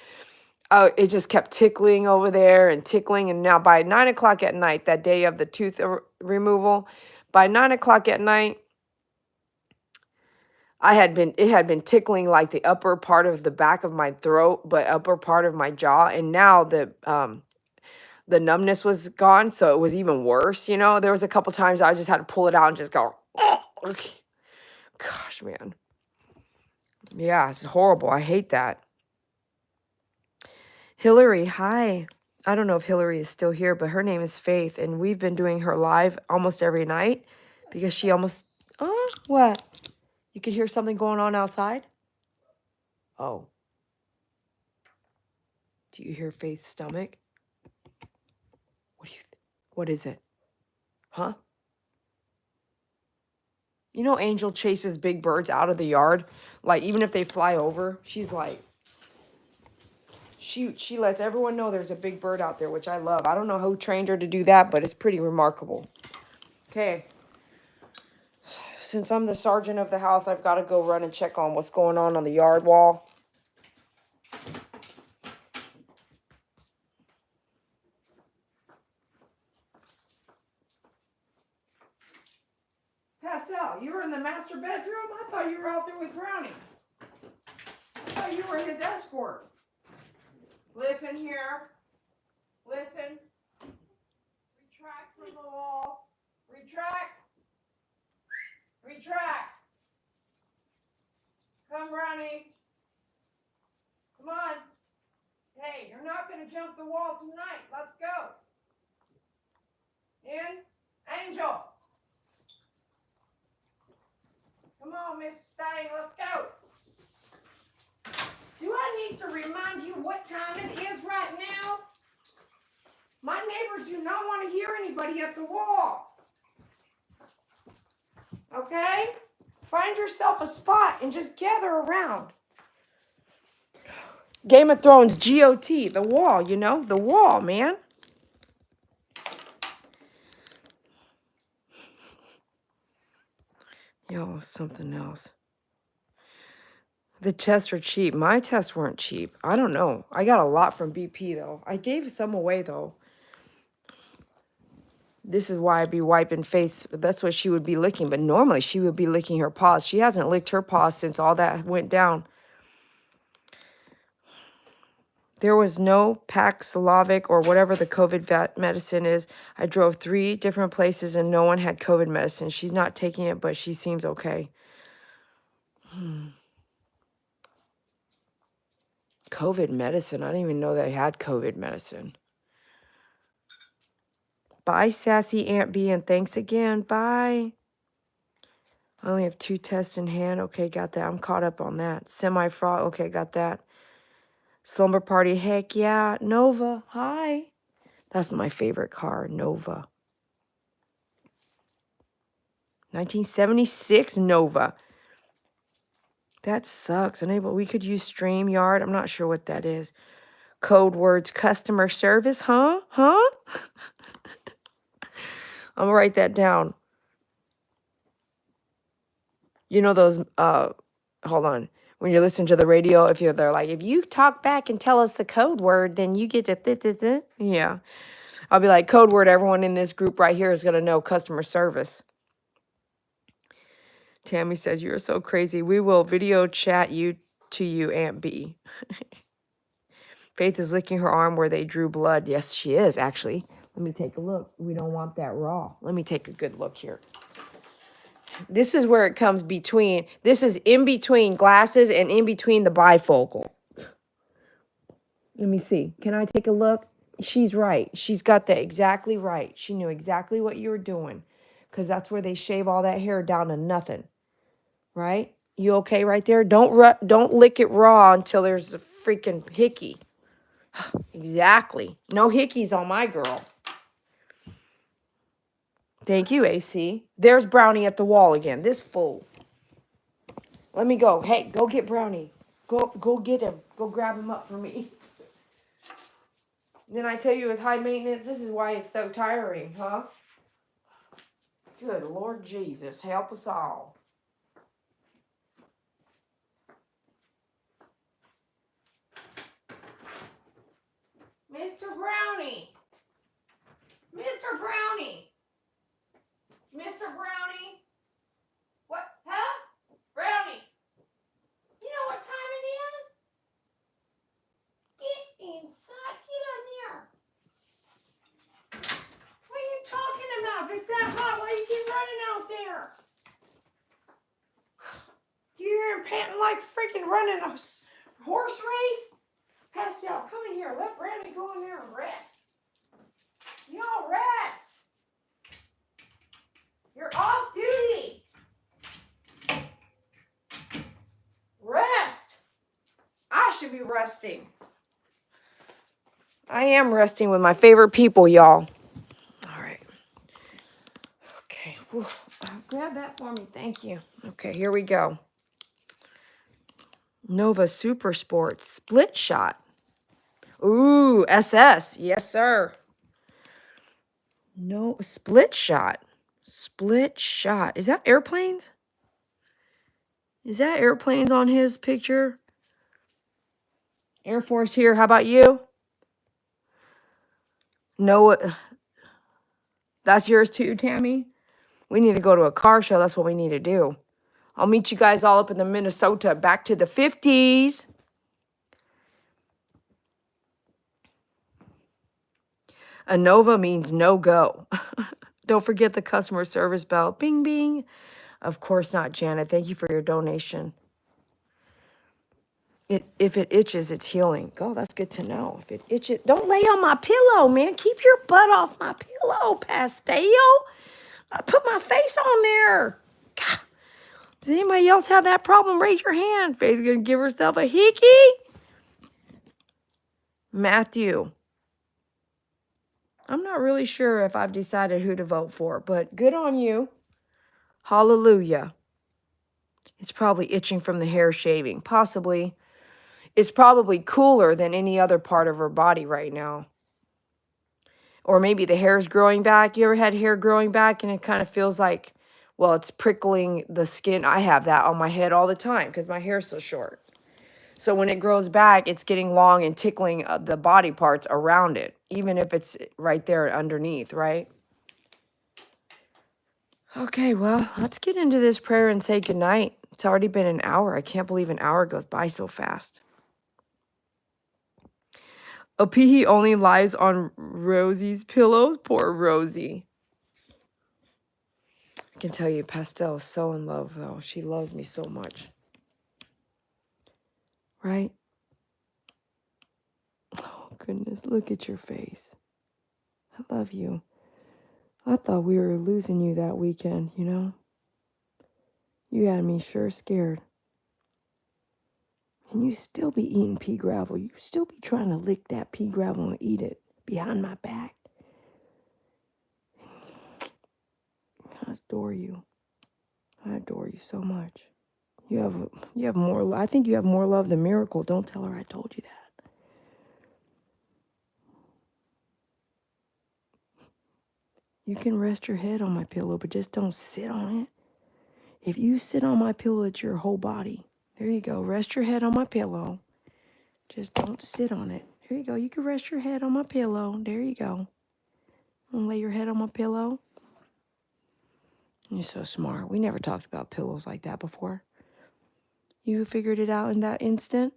It just kept tickling over there and tickling. And now by 9 o'clock at night, that day of the tooth removal, by 9 o'clock at night, it had been tickling like the upper part of the back of my throat, but upper part of my jaw. And now the numbness was gone. So it was even worse. You know, there was a couple times I just had to pull it out and just go, okay. Gosh, man. Yeah, it's horrible. I hate that. Hillary, hi. I don't know if Hillary is still here, but her name is Faith, and we've been doing her live almost every night because she almost... Oh, what? You could hear something going on outside? Oh. Do you hear Faith's stomach? What is it? Huh? You know Angel chases big birds out of the yard? Like, even if they fly over, she's like... She lets everyone know there's a big bird out there, which I love. I don't know who trained her to do that, but it's pretty remarkable. Okay. Since I'm the sergeant of the house, I've got to go run and check on what's going on the yard wall. Pastel, you were in the master bedroom? I thought you were out there with Brownie. I thought you were his escort. Listen here. Listen. Retract from the wall. Retract. Retract. Come, Brownie. Come on. Hey, you're not going to jump the wall tonight. Let's go. In. Angel. Come on, Miss Stein. Let's go. Do I need to remind you what time it is right now? My neighbors do not want to hear anybody at the wall. Okay? Find yourself a spot and just gather around. Game of Thrones, GOT, the wall, you know? The wall, man. Y'all, something else. The tests are cheap. My tests weren't cheap. I don't know. I got a lot from BP, though. I gave some away, though. This is why I'd be wiping face. That's what she would be licking. But normally, she would be licking her paws. She hasn't licked her paws since all that went down. There was no Paxlovid or whatever the COVID medicine is. I drove 3 different places, and no one had COVID medicine. She's not taking it, but she seems okay. COVID medicine. I didn't even know they had COVID medicine. Bye, sassy Aunt B, and thanks again. Bye. I only have 2 tests in hand. Okay, got that. I'm caught up on that. Semi-fraud. Okay, got that. Slumber Party. Heck yeah. Nova. Hi. That's my favorite car. Nova. 1976 Nova. That sucks. Unable. We could use StreamYard. I'm not sure what that is. Code words. Customer service. Huh? Huh? I'm going to write that down. You know those, hold on. When you listen to the radio, they're like, if you talk back and tell us the code word, then you get to, yeah. I'll be like, code word, everyone in this group right here is going to know customer service. Tammy says, you're so crazy. We will video chat you to you, Aunt B. Faith is licking her arm where they drew blood. Yes, she is, actually. Let me take a look. We don't want that raw. Let me take a good look here. This is where it comes between. This is in between glasses and in between the bifocal. Let me see. Can I take a look? She's right. She's got that exactly right. She knew exactly what you were doing. Because that's where they shave all that hair down to nothing. Right? You okay right there? Don't lick it raw until there's a freaking hickey. Exactly. No hickeys on my girl. Thank you, AC. There's Brownie at the wall again. This fool. Let me go. Hey, go get Brownie. Go get him. Go grab him up for me. Then I tell you it's high maintenance. This is why it's so tiring, huh? Good Lord Jesus. Help us all. Mr. Brownie. Mr. Brownie. Mr. Brownie. What? Huh? Brownie. You know what time it is? Get inside. Get in there. What are you talking about? If it's that hot, why you keep running out there? You're panting like freaking running a horse race? Pastel, come in here. Let Brandon go in there and rest. Y'all rest. You're off duty. Rest. I should be resting. I am resting with my favorite people, y'all. All right. Okay. Whew. Grab that for me. Thank you. Okay, here we go. Nova Super Sports Split Shot. Ooh, SS. Yes, sir. No, Split Shot. Split Shot. Is that airplanes? Is that airplanes on his picture? Air Force here. How about you? No, that's yours too, Tammy? We need to go to a car show. That's what we need to do. I'll meet you guys all up in the Minnesota. Back to the 50s. A Nova means no go. Don't forget the customer service bell. Bing, bing. Of course not, Janet. Thank you for your donation. If it itches, it's healing. Oh, that's good to know. If it itches, don't lay on my pillow, man. Keep your butt off my pillow, Pastel. I put my face on there. God. Does anybody else have that problem? Raise your hand. Faith's going to give herself a hickey. Matthew. I'm not really sure if I've decided who to vote for, but good on you. Hallelujah. It's probably itching from the hair shaving. Possibly. It's probably cooler than any other part of her body right now. Or maybe the hair's growing back. You ever had hair growing back and it kind of feels like, well, it's prickling the skin? I have that on my head all the time because my hair's so short. So when it grows back, it's getting long and tickling the body parts around it, even if it's right there underneath, right? Okay, well, let's get into this prayer and say goodnight. It's already been an hour. I can't believe an hour goes by so fast. Opihi only lies on Rosie's pillows. Poor Rosie. I can tell you, Pastel is so in love, though. She loves me so much. Right? Oh, goodness. Look at your face. I love you. I thought we were losing you that weekend, you know? You had me sure scared. And you still be eating pea gravel. You still be trying to lick that pea gravel and eat it behind my back. I adore you. I adore you so much. You have more. I think you have more love than Miracle. Don't tell her I told you that. You can rest your head on my pillow, but just don't sit on it. If you sit on my pillow, it's your whole body. There you go. Rest your head on my pillow. Just don't sit on it. There you go. You can rest your head on my pillow. There you go. And lay your head on my pillow. You're so smart. We never talked about pillows like that before. You figured it out in that instant?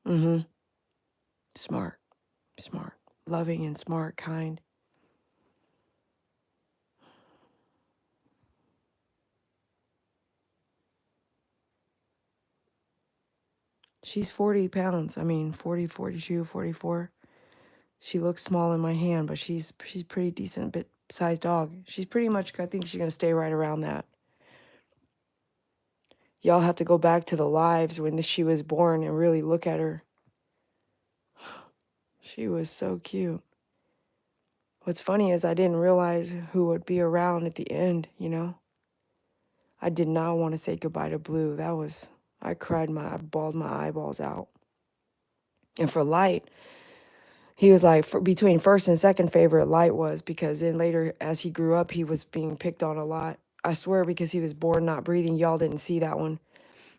Mm-hmm. Smart. Smart. Loving and smart, kind. She's 40 pounds. I mean, 40, 42, 44. She looks small in my hand, but she's pretty decent bit sized dog. She's pretty much, I think she's going to stay right around that. Y'all have to go back to the lives when she was born and really look at her. She was so cute. What's funny is I didn't realize who would be around at the end, you know? I did not want to say goodbye to Blue. I I bawled my eyeballs out. And for Light, he was like, between first and second favorite, Light was, because then later, as he grew up, he was being picked on a lot. I swear, because he was born not breathing. Y'all didn't see that one.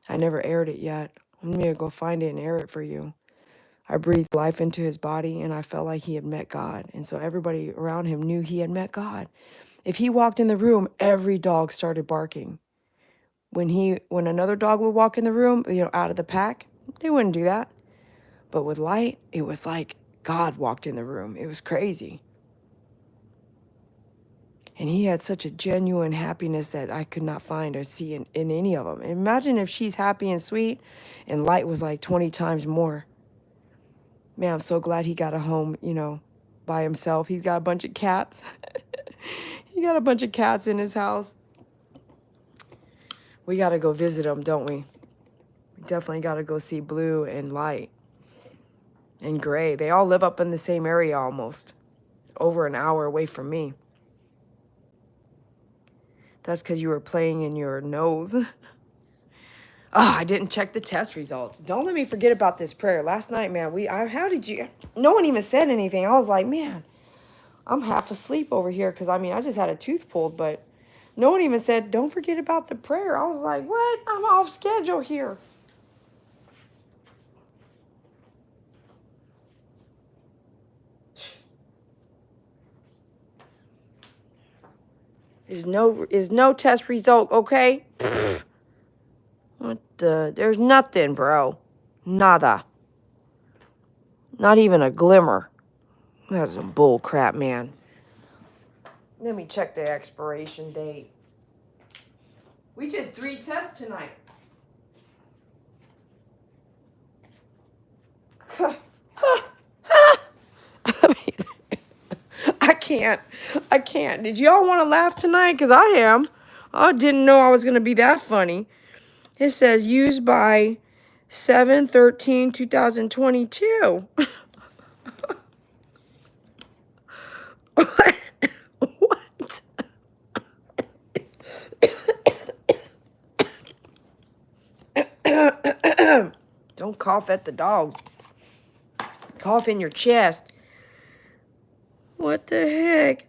I never aired it yet. I'm going to go find it and air it for you. I breathed life into his body, and I felt like he had met God. And so everybody around him knew he had met God. If he walked in the room, every dog started barking. When another dog would walk in the room, out of the pack, they wouldn't do that. But with Light, it was like God walked in the room. It was crazy. And he had such a genuine happiness that I could not find or see in any of them. Imagine if she's happy and sweet, and Light was like 20 times more. Man, I'm so glad he got a home, by himself. He's got a bunch of cats. He got a bunch of cats in his house. We got to go visit him, don't we? We definitely got to go see Blue and Light and Gray. They all live up in the same area almost, over an hour away from me. That's because you were playing in your nose. I didn't check the test results. Don't let me forget about this prayer. Last night, man, how did you, no one even said anything. I was like, man, I'm half asleep over here because, I just had a tooth pulled, but no one even said, don't forget about the prayer. I was like, what? I'm off schedule here. Is no test result, okay? What the? There's nothing, bro. Nada. Not even a glimmer. That's some bull crap, man. Let me check the expiration date. We did 3 tests tonight. I can't. Did y'all want to laugh tonight? Because I am. I didn't know I was going to be that funny. It says used by 7/13/2022. What? Don't cough at the dogs. Cough in your chest. What the heck?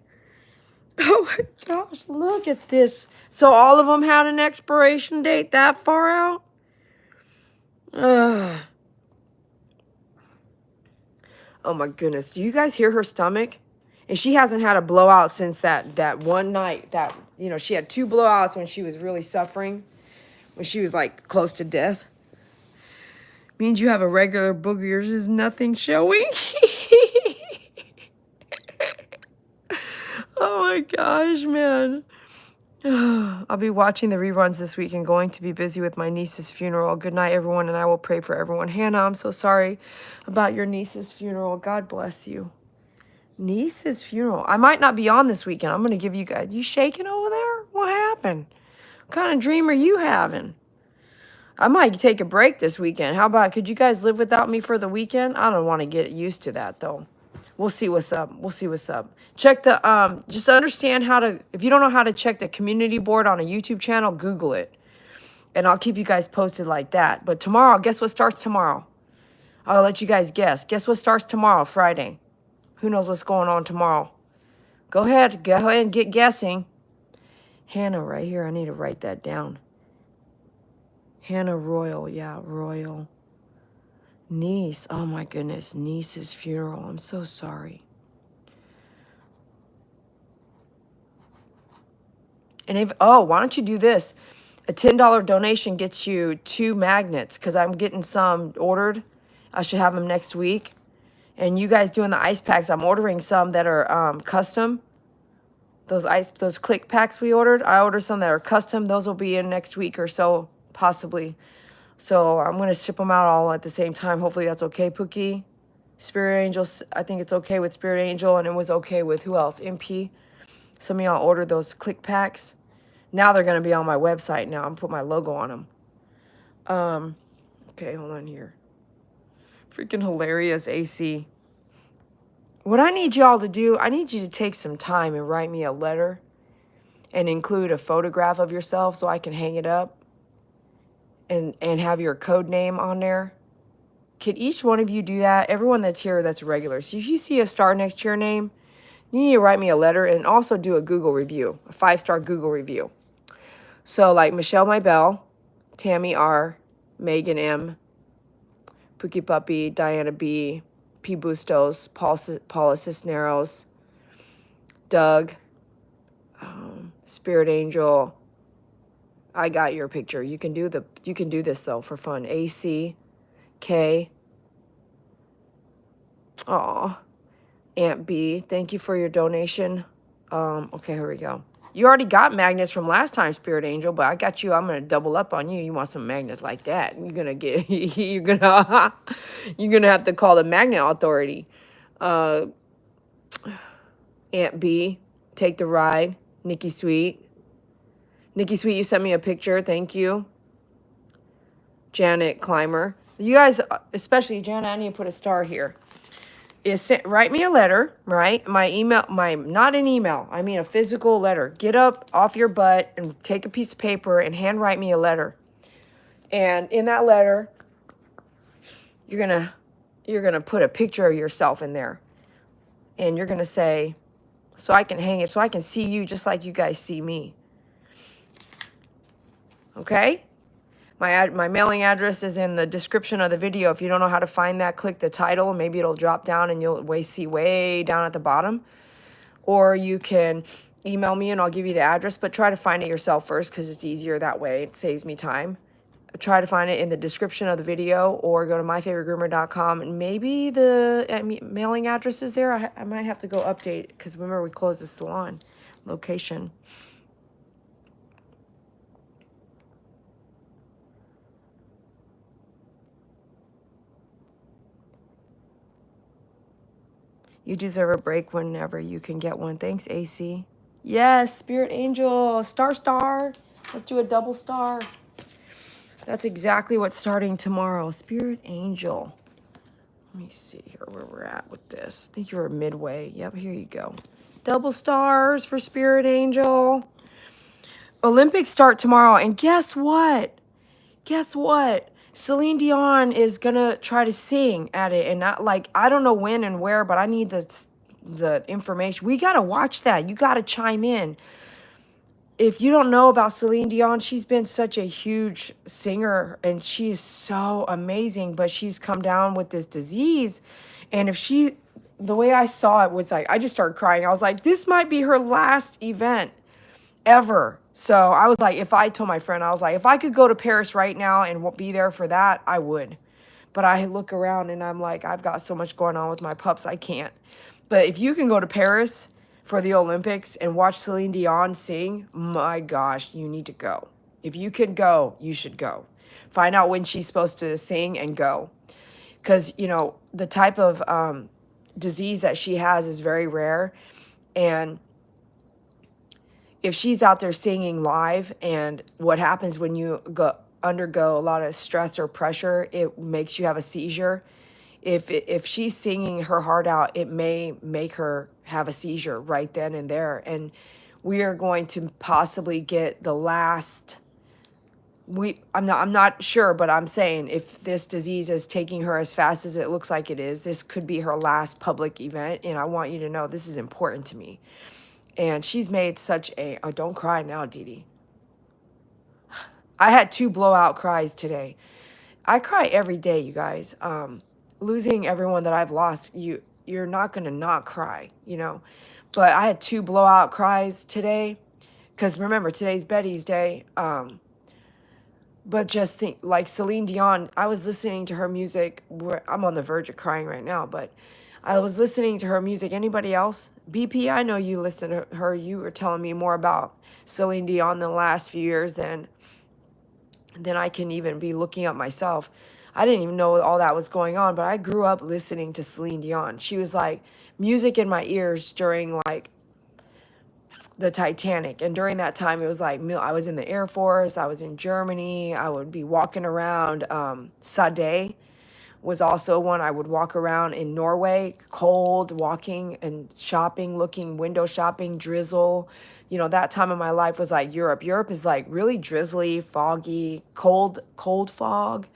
Oh my gosh, look at this. So all of them had an expiration date that far out? Ugh. Oh my goodness. Do you guys hear her stomach? And she hasn't had a blowout since that one night that, she had 2 blowouts when she was really suffering, when she was like close to death. Means you have a regular booger. Yours is nothing showing. Oh my gosh, man. I'll be watching the reruns this week and going to be busy with my niece's funeral. Good night, everyone, and I will pray for everyone. Hannah, I'm so sorry about your niece's funeral. God bless you. Niece's funeral. I might not be on this weekend. I'm going to give you guys... You shaking over there? What happened? What kind of dream are you having? I might take a break this weekend. How about, could you guys live without me for the weekend? I don't want to get used to that, though. We'll see what's up. We'll see what's up. Check the, just understand how to, if you don't know how to check the community board on a YouTube channel, Google it. And I'll keep you guys posted like that. But tomorrow, guess what starts tomorrow? I'll let you guys guess. Guess what starts tomorrow, Friday? Who knows what's going on tomorrow? Go ahead and get guessing. Hannah right here. I need to write that down. Hannah Royal. Yeah, Royal. Niece. Oh, my goodness. Niece's funeral. I'm so sorry. And if, oh, why don't you do this? A $10 donation gets you 2 magnets because I'm getting some ordered. I should have them next week. And you guys doing the ice packs, I'm ordering some that are custom. Those click packs we ordered, I ordered some that are custom. Those will be in next week or so, possibly. So I'm going to ship them out all at the same time. Hopefully that's okay, Pookie. Spirit Angels, I think it's okay with Spirit Angel, and it was okay with who else? MP. Some of y'all ordered those click packs. Now they're going to be on my website now. I'm put my logo on them. Okay, hold on here. Freaking hilarious, AC. What I need y'all to do, I need you to take some time and write me a letter and include a photograph of yourself so I can hang it up and have your code name on there. Could each one of you do that? Everyone that's here that's regular. So if you see a star next to your name, you need to write me a letter and also do a Google review, a 5-star Google review. So like Michelle My Bell, Tammy R, Megan M, Pookie Puppy, Diana B, P Bustos, Paula Cisneros, Doug, Spirit Angel. I got your picture. You can do this though for fun. AC, K. Aw. Aunt B, thank you for your donation. Okay, here we go. You already got magnets from last time, Spirit Angel, but I got you. I'm gonna double up on you. You want some magnets like that? You're gonna get. You're gonna have to call the Magnet Authority. Aunt B, take the ride. Nikki Sweet. Nikki Sweet, you sent me a picture. Thank you. Janet Clymer. You guys, especially Janet, I need to put a star here. Write me a letter, right? My email, not an email, I mean a physical letter. Get up off your butt and take a piece of paper and handwrite me a letter. And in that letter, you're gonna put a picture of yourself in there. And you're gonna say, so I can hang it, so I can see you just like you guys see me. Okay? My mailing address is in the description of the video. If you don't know how to find that, click the title. Maybe it'll drop down and you'll see way down at the bottom. Or you can email me and I'll give you the address. But try to find it yourself first because it's easier that way. It saves me time. Try to find it in the description of the video or go to myfavoritegroomer.com. And maybe the mailing address is there. I might have to go update because remember we closed the salon location. You deserve a break whenever you can get one. Thanks, AC. Yes, Spirit Angel. Star. Let's do a double star. That's exactly what's starting tomorrow. Spirit Angel. Let me see here where we're at with this. I think you were midway. Yep, here you go. Double stars for Spirit Angel. Olympics start tomorrow. And guess what? Celine Dion is gonna try to sing at it, and not like I don't know when and where, but I need the information. We gotta watch that. You gotta chime in. If you don't know about Celine Dion, she's been such a huge singer, and she's so amazing. But she's come down with this disease, and the way I saw it was like I just started crying. I was like, this might be her last event ever. So I was like, I told my friend, I was like, if I could go to Paris right now and be there for that, I would. But I look around and I'm like, I've got so much going on with my pups, I can't. But if you can go to Paris for the Olympics and watch Celine Dion sing, my gosh, you need to go. If you can go, you should go. Find out when she's supposed to sing and go. Because, the type of disease that she has is very rare. And if she's out there singing live, and what happens when you undergo a lot of stress or pressure, it makes you have a seizure. If she's singing her heart out, it may make her have a seizure right then and there. And we are going to possibly get the last. I'm not sure, but I'm saying if this disease is taking her as fast as it looks like it is, this could be her last public event. And I want you to know this is important to me. And she's made such a... Oh, don't cry now, Dede. I had 2 blowout cries today. I cry every day, you guys. Losing everyone that I've lost, you're not going to not cry, But I had 2 blowout cries today. because remember, today's Betty's day. But just think, like Celine Dion, I was listening to her music. I'm on the verge of crying right now, but I was listening to her music. Anybody else? BP, I know you listen to her. You were telling me more about Celine Dion in the last few years than I can even be looking up myself. I didn't even know all that was going on, but I grew up listening to Celine Dion. She was like music in my ears during like the Titanic. And during that time, it was like I was in the Air Force, I was in Germany, I would be walking around. Sade was also one. I would walk around in Norway, cold, walking and shopping, looking, window shopping, drizzle. You know, that time of my life was like Europe. Europe is like really drizzly, foggy, cold fog,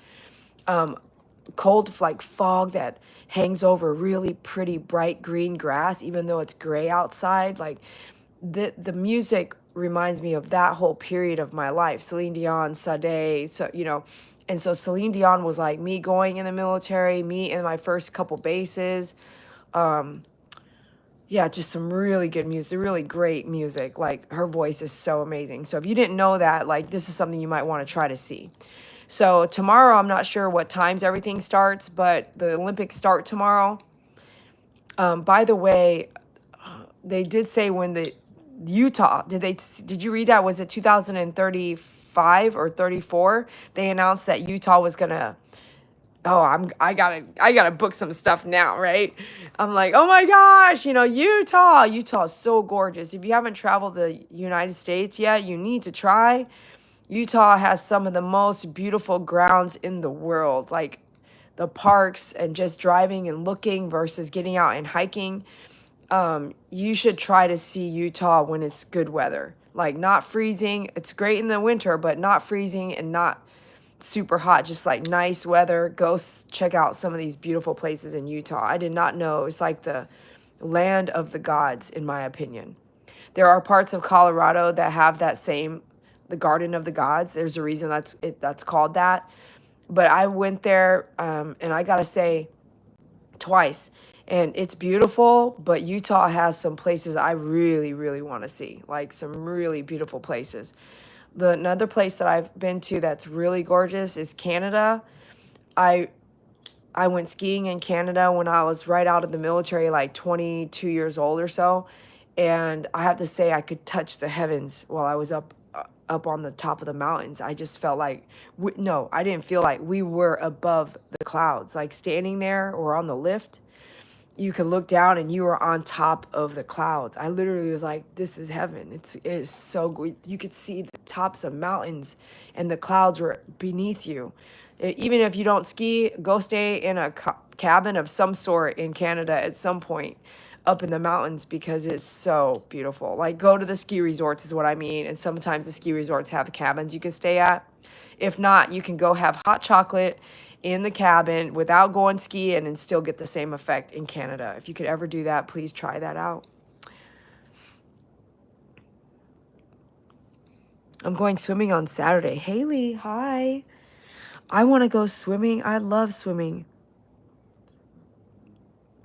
cold like fog that hangs over really pretty bright green grass, even though it's gray outside. Like the music reminds me of that whole period of my life. Celine Dion, Sade, so you know, and so Celine Dion was like me going in the military, me in my first couple bases. Yeah, just some really good music, really great music. Like her voice is so amazing. So if you didn't know that, like this is something you might want to try to see. So tomorrow, I'm not sure what times everything starts, but the Olympics start tomorrow. By the way, they did say when the Utah, did you read that? Was it 2035 or 34? They announced that Utah was gonna, I gotta book some stuff now, right? I'm like, oh my gosh, you know, Utah is so gorgeous. If you haven't traveled the United States yet, you need to try. Utah has some of the most beautiful grounds in the world, like the parks and just driving and looking versus getting out and hiking. You should try to see Utah when it's good weather, like not freezing. It's great in the winter, but not freezing and not super hot, just like nice weather. Go check out some of these beautiful places in Utah. I did not know it's like the land of the gods, in my opinion. There are parts of Colorado that have that same, the Garden of the Gods. There's a reason that's called that. But I went there, and I gotta say, twice, and it's beautiful. But Utah has some places I really, really want to see, like some really beautiful places. Another place that I've been to that's really gorgeous is Canada. I went skiing in Canada when I was right out of the military, like 22 years old or so. And I have to say, I could touch the heavens while I was up on the top of the mountains. I just felt like, no, I didn't feel like we were above the clouds. Like standing there or on the lift, you could look down and you were on top of the clouds. I literally was like, this is heaven. It's so good. You could see the tops of mountains and the clouds were beneath you. Even if you don't ski, go stay in a cabin of some sort in Canada at some point up in the mountains, because it's so beautiful. Like go to the ski resorts is what I mean. And sometimes the ski resorts have cabins you can stay at. If not, you can go have hot chocolate in the cabin without going skiing and still get the same effect in Canada. If you could ever do that, please try that out. I'm going swimming on Saturday. Haley, hi. I want to go swimming. I love swimming.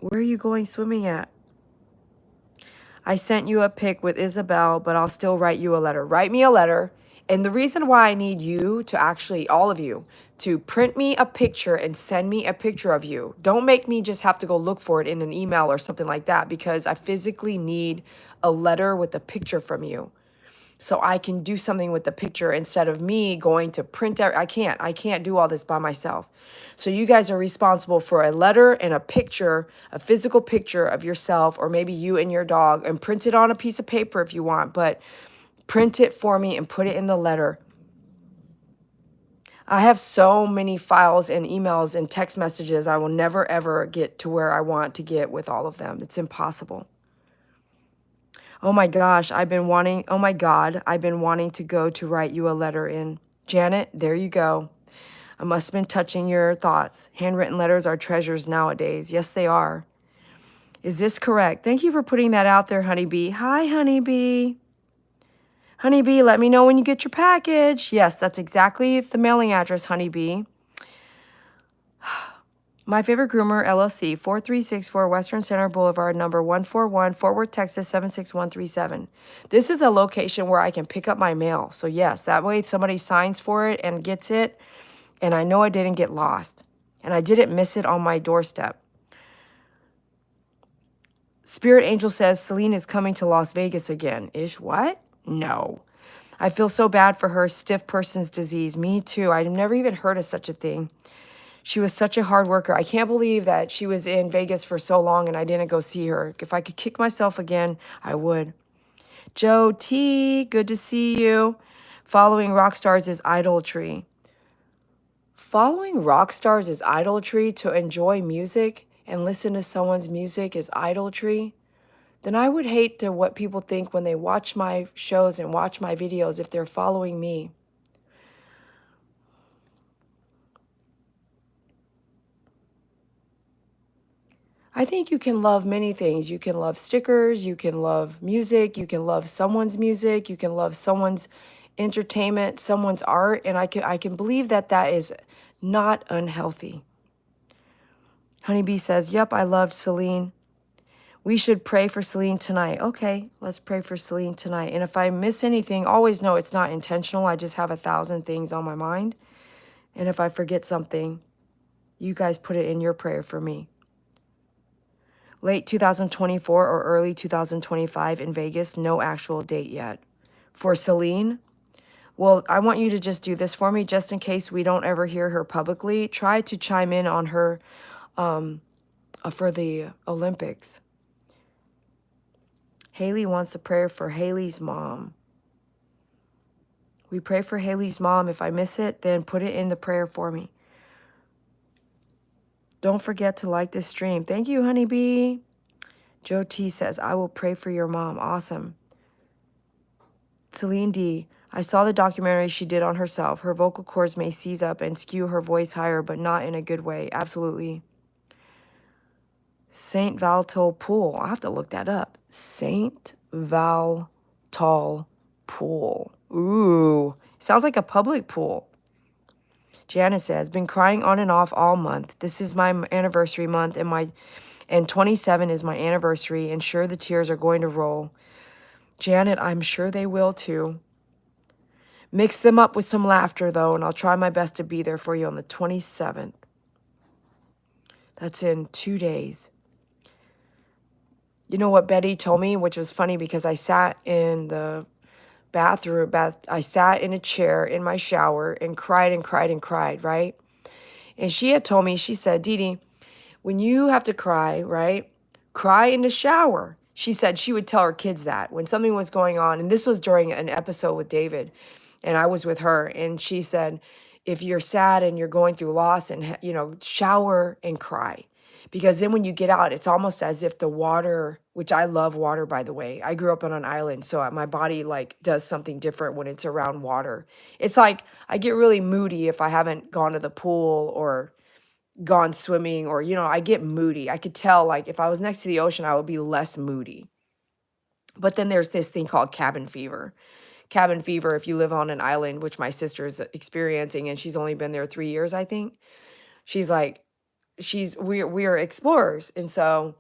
Where are you going swimming at? I sent you a pic with Isabel, but I'll still write you a letter. Write me a letter. And the reason why I need you to actually, all of you, to print me a picture and send me a picture of you. Don't make me just have to go look for it in an email or something like that, because I physically need a letter with a picture from you, so I can do something with the picture instead of me going to print out. I can't do all this by myself. So you guys are responsible for a letter and a picture, a physical picture of yourself, or maybe you and your dog, and print it on a piece of paper if you want, but print it for me and put it in the letter. I have so many files and emails and text messages. I will never, ever get to where I want to get with all of them. It's impossible. Oh my gosh, oh my God, I've been wanting to go to write you a letter in. Janet, there you go. I must have been touching your thoughts. Handwritten letters are treasures nowadays. Yes, they are. Is this correct? Thank you for putting that out there, Honeybee. Hi, Honeybee. Honeybee, let me know when you get your package. Yes, that's exactly the mailing address, Honeybee. My Favorite Groomer LLC, 4364 Western Center Boulevard, number 141, Fort Worth, Texas, 76137. This is a location where I can pick up my mail. So yes, that way somebody signs for it and gets it, and I know I didn't get lost. And I didn't miss it on my doorstep. Spirit Angel says Celine is coming to Las Vegas again. Ish, what? No. I feel so bad for her stiff person's disease. Me too. I've never even heard of such a thing. She was such a hard worker. I can't believe that she was in Vegas for so long and I didn't go see her. If I could kick myself again, I would. Joe T, good to see you. Following rock stars is idolatry. Following rock stars is idolatry, to enjoy music and listen to someone's music is idolatry. Then I would hate to what people think when they watch my shows and watch my videos if they're following me. I think you can love many things. You can love stickers, you can love music, you can love someone's music, you can love someone's entertainment, someone's art, and I can believe that that is not unhealthy. Honeybee says, "Yep, I loved Celine. We should pray for Celine tonight." Okay, let's pray for Celine tonight. And if I miss anything, always know it's not intentional. I just have 1,000 things on my mind. And if I forget something, you guys put it in your prayer for me. Late 2024 or early 2025 in Vegas, no actual date yet. For Celine, well, I want you to just do this for me, just in case we don't ever hear her publicly. Try to chime in on her for the Olympics. Haley wants a prayer for Haley's mom. We pray for Haley's mom. If I miss it, then put it in the prayer for me. Don't forget to like this stream. Thank you, Honeybee. Joe T says, "I will pray for your mom." Awesome. Celine D, I saw the documentary she did on herself. Her vocal cords may seize up and skew her voice higher, but not in a good way. Absolutely. St. Valtol Pool. I'll have to look that up. St. Valtol Pool. Ooh, sounds like a public pool. Janice says, "Been crying on and off all month. This is my anniversary month, and 27 is my anniversary, and sure the tears are going to roll." Janet, I'm sure they will too. Mix them up with some laughter though, and I'll try my best to be there for you on the 27th. That's in 2 days. You know what Betty told me, which was funny because I sat in the bathroom, I sat in a chair in my shower and cried and cried and cried, right? And she had told me, she said, "Dede, when you have to cry, right, cry in the shower." She said she would tell her kids that when something was going on, and this was during an episode with David, and I was with her, and she said, if you're sad and you're going through loss, and shower and cry. Because then when you get out, it's almost as if the water, which I love water, by the way. I grew up on an island, so my body does something different when it's around water. It's like I get really moody if I haven't gone to the pool or gone swimming, or I get moody. I could tell, if I was next to the ocean, I would be less moody. But then there's this thing called cabin fever. Cabin fever, if you live on an island, which my sister is experiencing, and she's only been there 3 years, I think. She's like, we're explorers, and so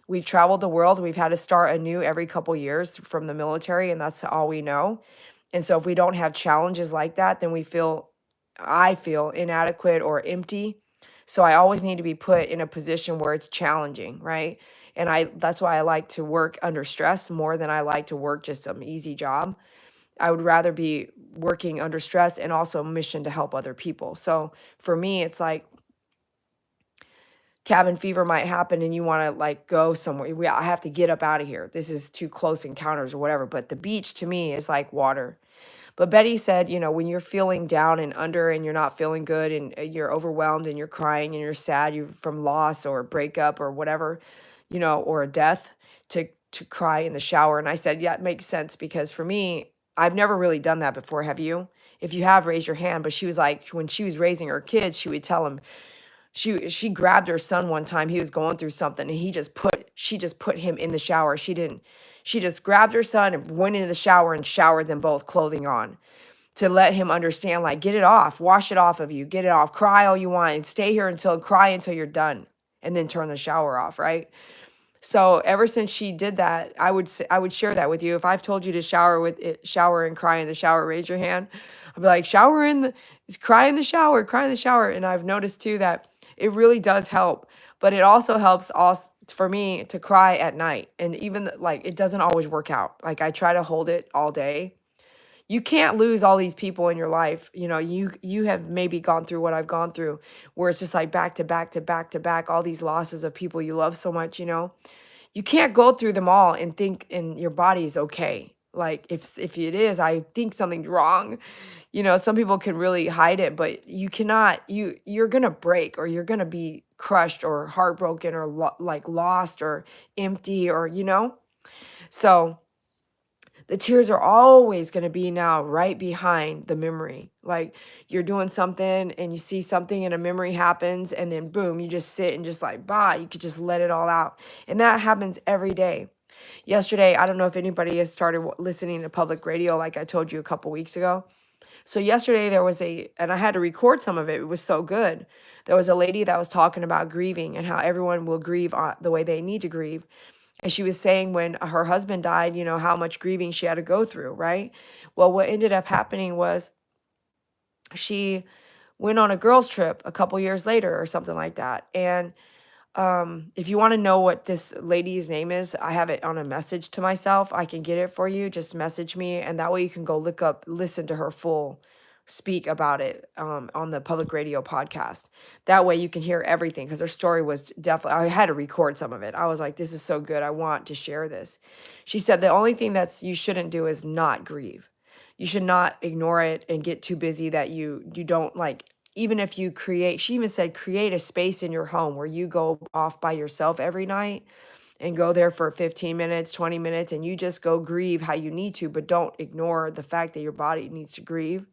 we've traveled the world. We've had to start anew every couple years from the military, and that's all we know. And so if we don't have challenges like that, then I feel inadequate or empty. So I always need to be put in a position where it's challenging, right? And that's why I like to work under stress more than I like to work just some easy job. I would rather be working under stress and also mission to help other people. So for me, it's like cabin fever might happen and you want to go somewhere. I have to get up out of here. This is too close encounters or whatever. But the beach to me is like water. But Betty said, when you're feeling down and under and you're not feeling good and you're overwhelmed and you're crying and you're sad, you from loss or breakup or whatever, or a death, to cry in the shower. And I said, yeah, it makes sense, because for me, I've never really done that before. Have you? If you have, raise your hand. But she was like, when she was raising her kids, she would tell them, she grabbed her son one time. He was going through something, and she just put him in the shower. She just grabbed her son and went into the shower and showered them both, clothing on. to let him understand, like, get it off, wash it off of you, get it off, cry all you want, and stay here cry until you're done, and then turn the shower off, right? So ever since she did that, I would share that with you. If I've told you to shower and cry in the shower, raise your hand. I'll be like, cry in the shower, cry in the shower. And I've noticed too that it really does help, but it also helps also for me to cry at night. And even like, it doesn't always work out. Like I try to hold it all day. You can't lose all these people in your life. You know, you have maybe gone through what I've gone through, where it's just like back to back to back to back, all these losses of people you love so much, you know. You can't go through them all and think and your body is okay. Like if it is, I think something's wrong. You know, some people can really hide it, but you cannot. You're gonna break, or you're gonna be crushed, or heartbroken, or like lost, or empty, or you know. So the tears are always going to be now right behind the memory. Like you're doing something and you see something and a memory happens, and then boom, you just sit and just like, you could just let it all out. And that happens every day. Yesterday, I don't know if anybody has started listening to public radio like I told you a couple weeks ago. So yesterday there was and I had to record some of it. It was so good. There was a lady that was talking about grieving and how everyone will grieve the way they need to grieve. And she was saying when her husband died, you know, how much grieving she had to go through, right? Well, what ended up happening was she went on a girls' trip a couple years later or something like that. And if you want to know what this lady's name is, I have it on a message to myself. I can get it for you. Just message me, and that way you can go listen to her full speak about it on the public radio podcast. That way you can hear everything, because her story was definitely, I had to record some of it. I was like, this is so good. I want to share this. She said the only thing you shouldn't do is not grieve. You should not ignore it and get too busy that you don't like, even if you she even said, create a space in your home where you go off by yourself every night and go there for 15 minutes, 20 minutes, and you just go grieve how you need to, but don't ignore the fact that your body needs to grieve.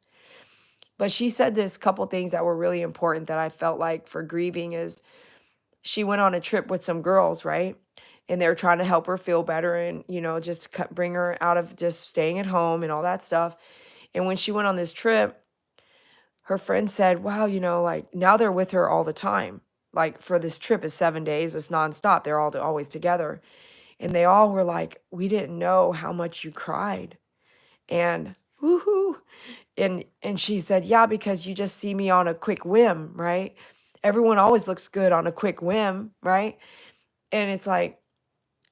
But she said this couple things that were really important that I felt like for grieving is she went on a trip with some girls, right? And they were trying to help her feel better and, you know, just bring her out of just staying at home and all that stuff. And when she went on this trip, her friend said, wow, you know, like now they're with her all the time. Like for this trip is 7 days, it's nonstop. They're all always together. And they all were like, we didn't know how much you cried. And woohoo. And she said, yeah, because you just see me on a quick whim, right? Everyone always looks good on a quick whim, right? And it's like,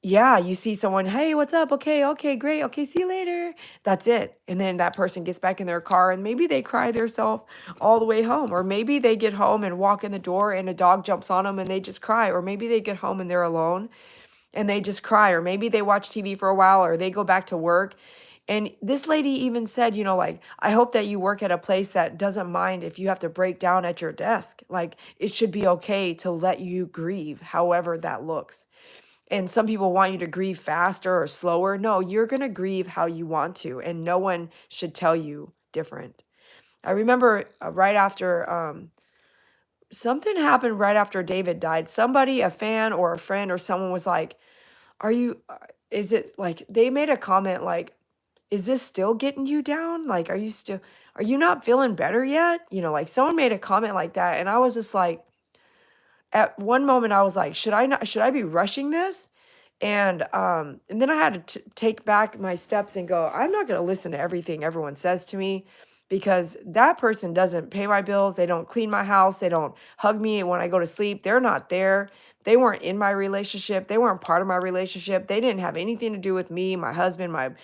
yeah, you see someone, hey, what's up? Okay, great. Okay, see you later. That's it. And then that person gets back in their car and maybe they cry themselves all the way home. Or maybe they get home and walk in the door and a dog jumps on them and they just cry. Or maybe they get home and they're alone and they just cry. Or maybe they watch TV for a while or they go back to work. And this lady even said, you know, like, I hope that you work at a place that doesn't mind if you have to break down at your desk. Like, it should be okay to let you grieve, however that looks. And some people want you to grieve faster or slower. No, you're going to grieve how you want to, and no one should tell you different. I remember right after something happened right after David died, somebody, a fan or a friend or someone was like, is it like, they made a comment like, is this still getting you down? Like, are you not feeling better yet? You know, like someone made a comment like that. And I was just like, at one moment I was like, should I be rushing this? And then I had to take back my steps and go, I'm not going to listen to everything everyone says to me, because that person doesn't pay my bills. They don't clean my house. They don't hug me when I go to sleep. They're not there. They weren't in my relationship. They weren't part of my relationship. They didn't have anything to do with me, my husband,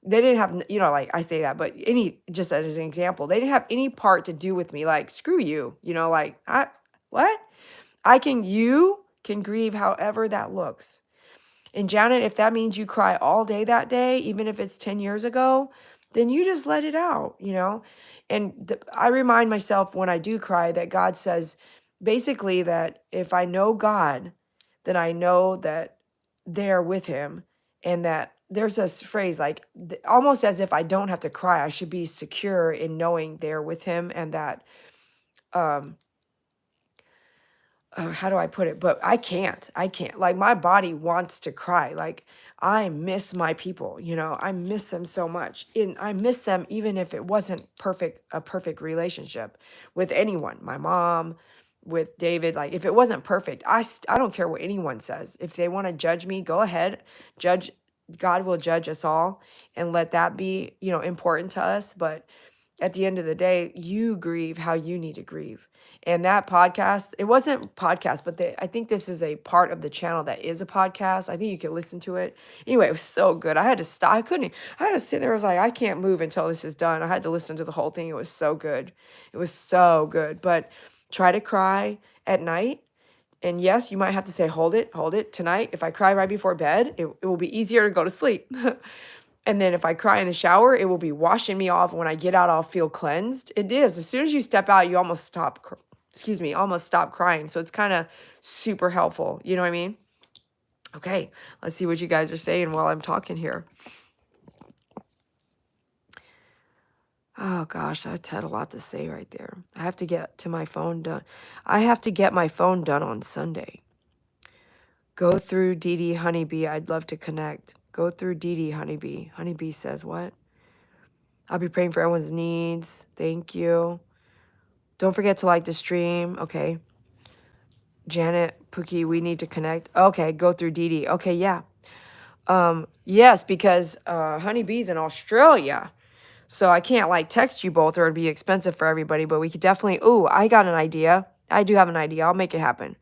they didn't have, you know, like I say that, but just as an example, they didn't have any part to do with me. Like, screw you, you know, like, what? You can grieve however that looks. And Janet, if that means you cry all day that day, even if it's 10 years ago, then you just let it out, you know? And I remind myself when I do cry that God says basically that if I know God, then I know that they're with him, and that there's a phrase like almost as if I don't have to cry, I should be secure in knowing they're with him, and that um how do I put it? But I can't. Like, my body wants to cry. Like, I miss my people, I miss them so much. And I miss them even if it wasn't a perfect relationship with anyone, my mom, with David. Like, if it wasn't perfect, I don't care what anyone says. If they want to judge me, go ahead. Judge. God will judge us all, and let that be, important to us. But at the end of the day, you grieve how you need to grieve. And that podcast, it wasn't podcast, but I think this is a part of the channel that is a podcast. I think you can listen to it. Anyway, it was so good. I had to stop. I had to sit there. I was like, I can't move until this is done. I had to listen to the whole thing. It was so good. It was so good. But try to cry at night. And yes, you might have to say, hold it tonight. If I cry right before bed, it will be easier to go to sleep. And then if I cry in the shower, it will be washing me off. When I get out, I'll feel cleansed. It is. As soon as you step out, you almost stop crying. So it's kind of super helpful. You know what I mean? Okay, let's see what you guys are saying while I'm talking here. Oh gosh, I had a lot to say right there. I have to get to my phone done. I have to get my phone done on Sunday. Go through Dede Honeybee. I'd love to connect. Go through Dede Honeybee. Honeybee says what? I'll be praying for everyone's needs. Thank you. Don't forget to like the stream. Okay. Janet, Pookie, we need to connect. Okay, go through Dede. Okay, yeah. Yes, because Honeybee's in Australia. So I can't like text you both or it'd be expensive for everybody, but we could definitely, I got an idea. I do have an idea. I'll make it happen.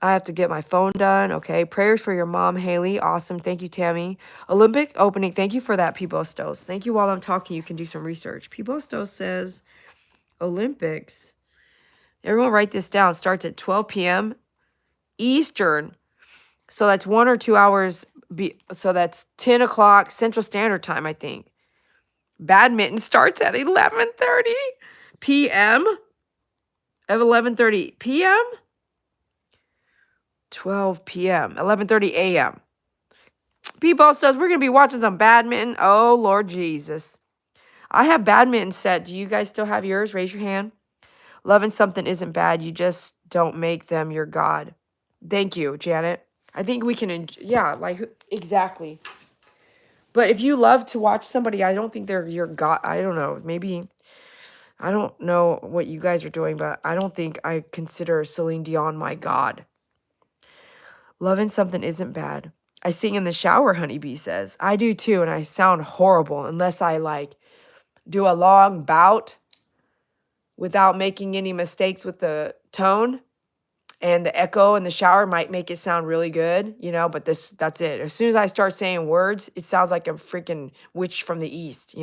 I have to get my phone done. Okay. Prayers for your mom, Haley. Awesome. Thank you, Tammy. Olympic opening. Thank you for that, Pibostos. Thank you. While I'm talking, you can do some research. Pibostos says Olympics. Everyone write this down. Starts at 12 p.m. Eastern. So that's 1 or 2 hours. So that's 10 o'clock Central Standard Time, I think. Badminton starts at 11:30 p.m. At 11:30 p.m. 12 p.m. 11:30 a.m. People says we're going to be watching some badminton. Oh, Lord Jesus. I have badminton set. Do you guys still have yours? Raise your hand. Loving something isn't bad. You just don't make them your God. Thank you, Janet. I think we can, exactly. But if you love to watch somebody, I don't think they're your God. I don't know. Maybe, I don't know what you guys are doing, but I don't think I consider Celine Dion my God. Loving something isn't bad. I sing in the shower, Honeybee says. I do too, and I sound horrible unless I do a long bout without making any mistakes with the tone. And the echo in the shower might make it sound really good, but that's it. As soon as I start saying words, it sounds like a freaking witch from the east,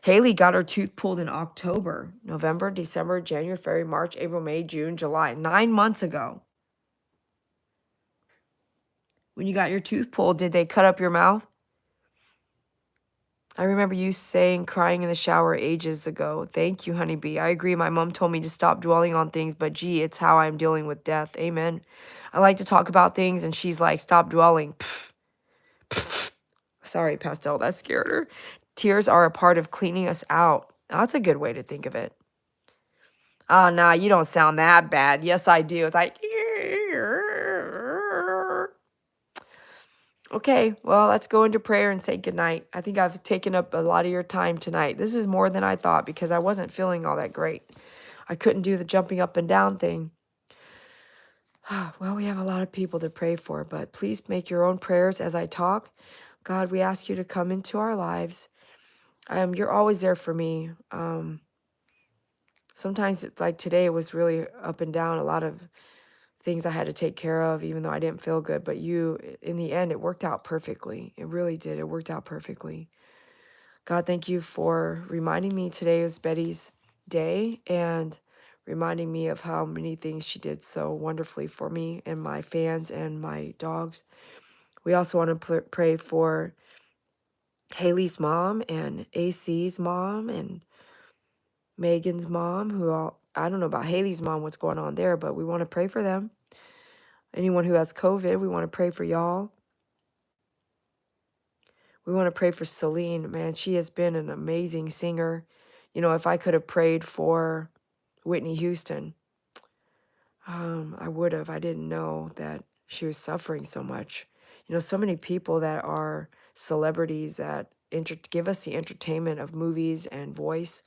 Haley got her tooth pulled in October, November, December, January, February, March, April, May, June, July. 9 months ago. When you got your tooth pulled, did they cut up your mouth? I remember you saying crying in the shower ages ago. Thank you, Honeybee. I agree. My mom told me to stop dwelling on things, but gee, it's how I'm dealing with death. Amen. I like to talk about things, and she's like, stop dwelling. Pff, pff. Sorry, Pastel, that scared her. Tears are a part of cleaning us out. That's a good way to think of it. Oh, nah, you don't sound that bad. Yes, I do. It's like... Okay, well, let's go into prayer and say goodnight. I think I've taken up a lot of your time tonight. This is more than I thought because I wasn't feeling all that great. I couldn't do the jumping up and down thing. Well, we have a lot of people to pray for, but please make your own prayers as I talk. God, we ask you to come into our lives. You're always there for me. Sometimes, like today, it was really up and down, a lot of things I had to take care of, even though I didn't feel good. But in the end, it worked out perfectly. It really did. It worked out perfectly. God, thank you for reminding me today is Betty's day and reminding me of how many things she did so wonderfully for me and my fans and my dogs. We also want to pray for Haley's mom and AC's mom and Megan's mom, I don't know about Haley's mom, what's going on there, but we want to pray for them. Anyone who has COVID, we want to pray for y'all. We want to pray for Celine. Man, she has been an amazing singer. If I could have prayed for Whitney Houston. I would have. I didn't know that she was suffering so much. You know, so many people that are celebrities that give us the entertainment of movies and voice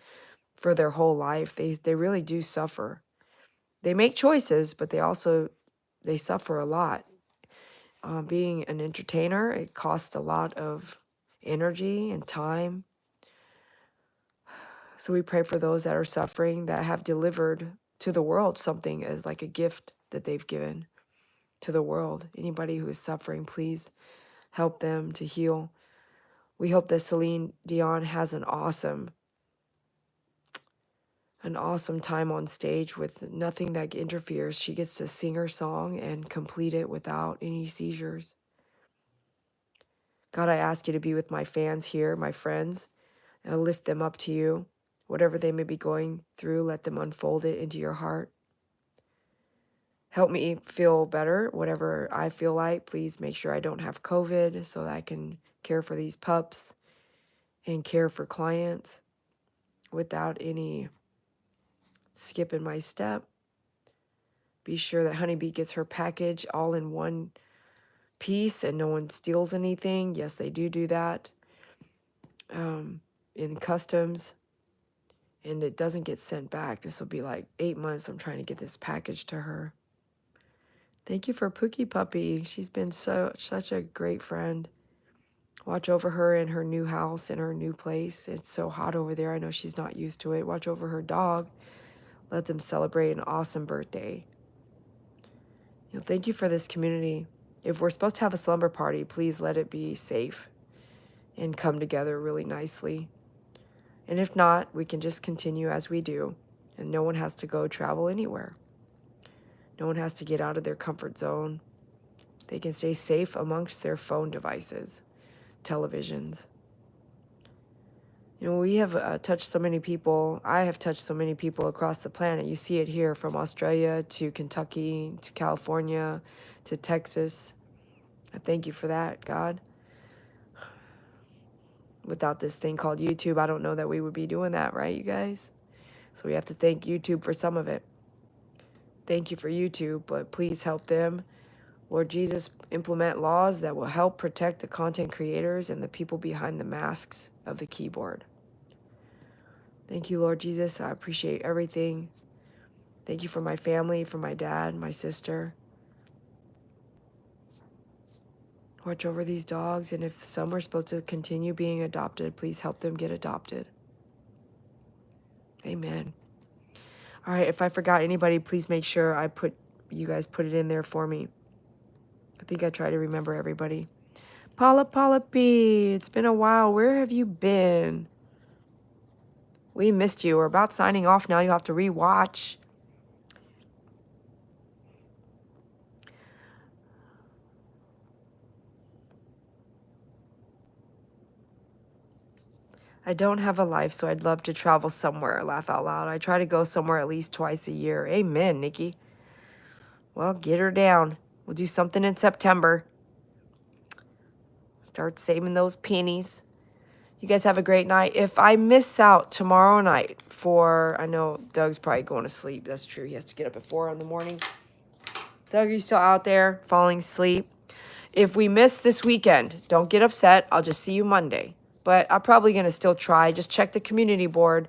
for their whole life. They really do suffer. They make choices, but they suffer a lot. Being an entertainer, it costs a lot of energy and time. So we pray for those that are suffering, that have delivered to the world something as like a gift that they've given to the world. Anybody who is suffering, please help them to heal. We hope that Celine Dion has an awesome time on stage with nothing that interferes. She gets to sing her song and complete it without any seizures. God, I ask you to be with my fans here, my friends, and I lift them up to you. Whatever they may be going through, let them unfold it into your heart. Help me feel better, whatever I feel like. Please make sure I don't have COVID so that I can care for these pups and care for clients without any skipping my step. Be sure that Honeybee gets her package all in one piece and no one steals anything. Yes, they do that in customs, and it doesn't get sent back. This will be like 8 months I'm trying to get this package to her. Thank you for Pookie Puppy. She's been such a great friend. Watch over her in her new house, in her new place. It's so hot over there. I know she's not used to it. Watch over her dog. Let them celebrate an awesome birthday. You know, thank you for this community. If we're supposed to have a slumber party, please let it be safe and come together really nicely. And if not, we can just continue as we do, and no one has to go travel anywhere. No one has to get out of their comfort zone. They can stay safe amongst their phone devices, televisions. You know, we have touched so many people. I have touched so many people across the planet. You see it here from Australia to Kentucky to California to Texas. I thank you for that, God. Without this thing called YouTube, I don't know that we would be doing that, right, you guys? So we have to thank YouTube for some of it. Thank you for YouTube, but please help them. Lord Jesus, implement laws that will help protect the content creators and the people behind the masks of the keyboard. Thank you, Lord Jesus. I appreciate everything. Thank you for my family, for my dad, my sister. Watch over these dogs, and if some are supposed to continue being adopted, please help them get adopted. Amen. All right, if I forgot anybody, please make sure you guys put it in there for me. I think I try to remember everybody. Paula B, it's been a while. Where have you been? We missed you. We're about signing off now. You have to rewatch. I don't have a life, so I'd love to travel somewhere. Laugh out loud. I try to go somewhere at least twice a year. Amen, Nikki. Well, get her down. We'll do something in September. Start saving those pennies. You guys have a great night. If I miss out tomorrow night I know Doug's probably going to sleep. That's true. He has to get up at 4 in the morning. Doug, are you still out there falling asleep? If we miss this weekend, don't get upset. I'll just see you Monday. But I'm probably going to still try. Just check the community board.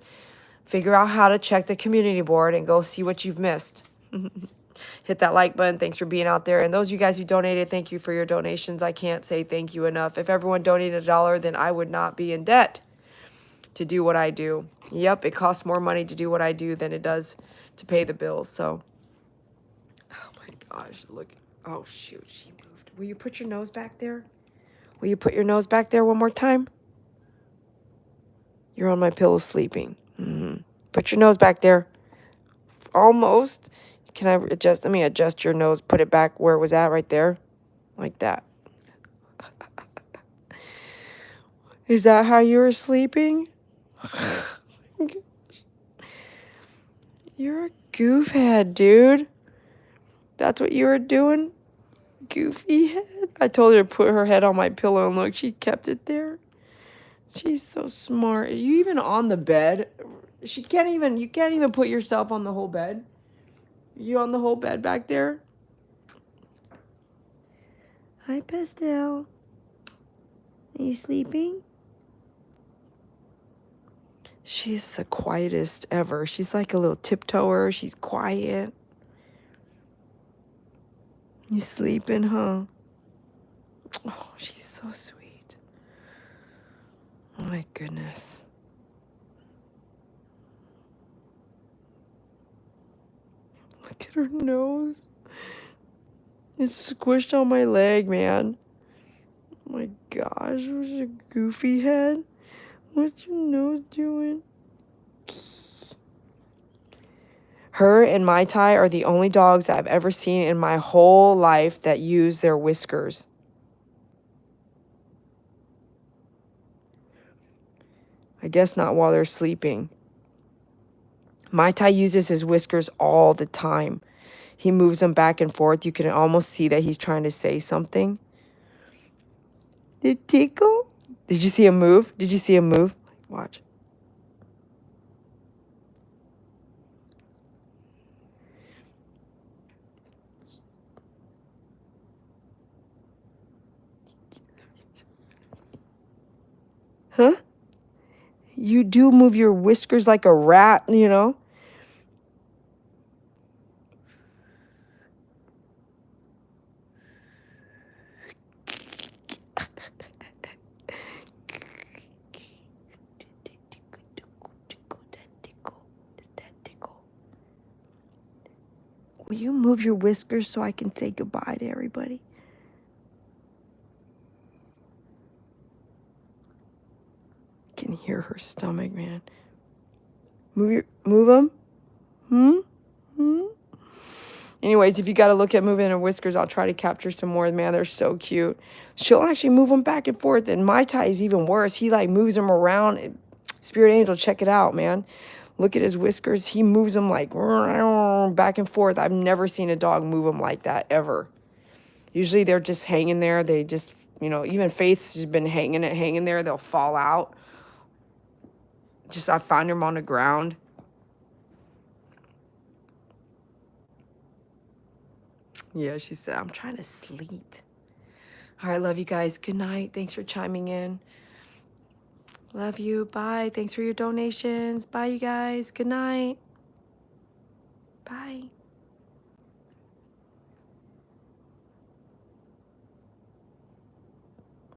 Figure out how to check the community board and go see what you've missed. Hit that like button. Thanks for being out there. And those of you guys who donated, thank you for your donations. I can't say thank you enough. If everyone donated $1, then I would not be in debt to do what I do. Yep, it costs more money to do what I do than it does to pay the bills. So, oh my gosh, look. Oh, shoot, she moved. Will you put your nose back there? Will you put your nose back there one more time? You're on my pillow sleeping. Put your nose back there. Almost. Can I adjust? Let me adjust your nose. Put it back where it was at right there. Like that. Is that how you were sleeping? You're a goof head, dude. That's what you were doing? Goofy head? I told her to put her head on my pillow, and look, she kept it there. She's so smart. Are you even on the bed? She can't even, you can't even put yourself on the whole bed. You on the whole bed back there? Hi, Pastel. Are you sleeping? She's the quietest ever. She's like a little tiptoeer. She's quiet. You sleeping, huh? Oh, she's so sweet. Oh my goodness. Look at her nose. It's squished on my leg, man. Oh my gosh, what's a goofy head? What's your nose doing? Her and Mai Tai are the only dogs I've ever seen in my whole life that use their whiskers. I guess not while they're sleeping. Mai Tai uses his whiskers all the time. He moves them back and forth. You can almost see that he's trying to say something. Did tickle? Did you see him move? Did you see him move? Watch. Huh? You do move your whiskers like a rat, you know? Will you move your whiskers so I can say goodbye to everybody? I can hear her stomach, man. Move them? Anyways, if you got to look at moving her whiskers, I'll try to capture some more. Man, they're so cute. She'll actually move them back and forth. And Mai Tai is even worse. He like moves them around. Spirit Angel, check it out, man. Look at his whiskers. He moves them like back and forth. I've never seen a dog move them like that ever. Usually they're just hanging there. They just, you know, even Faith's been hanging there. They'll fall out. Just I find them on the ground. Yeah, she said, I'm trying to sleep. All right, love you guys. Good night. Thanks for chiming in. Love you. Bye. Thanks for your donations. Bye, you guys. Good night. Bye.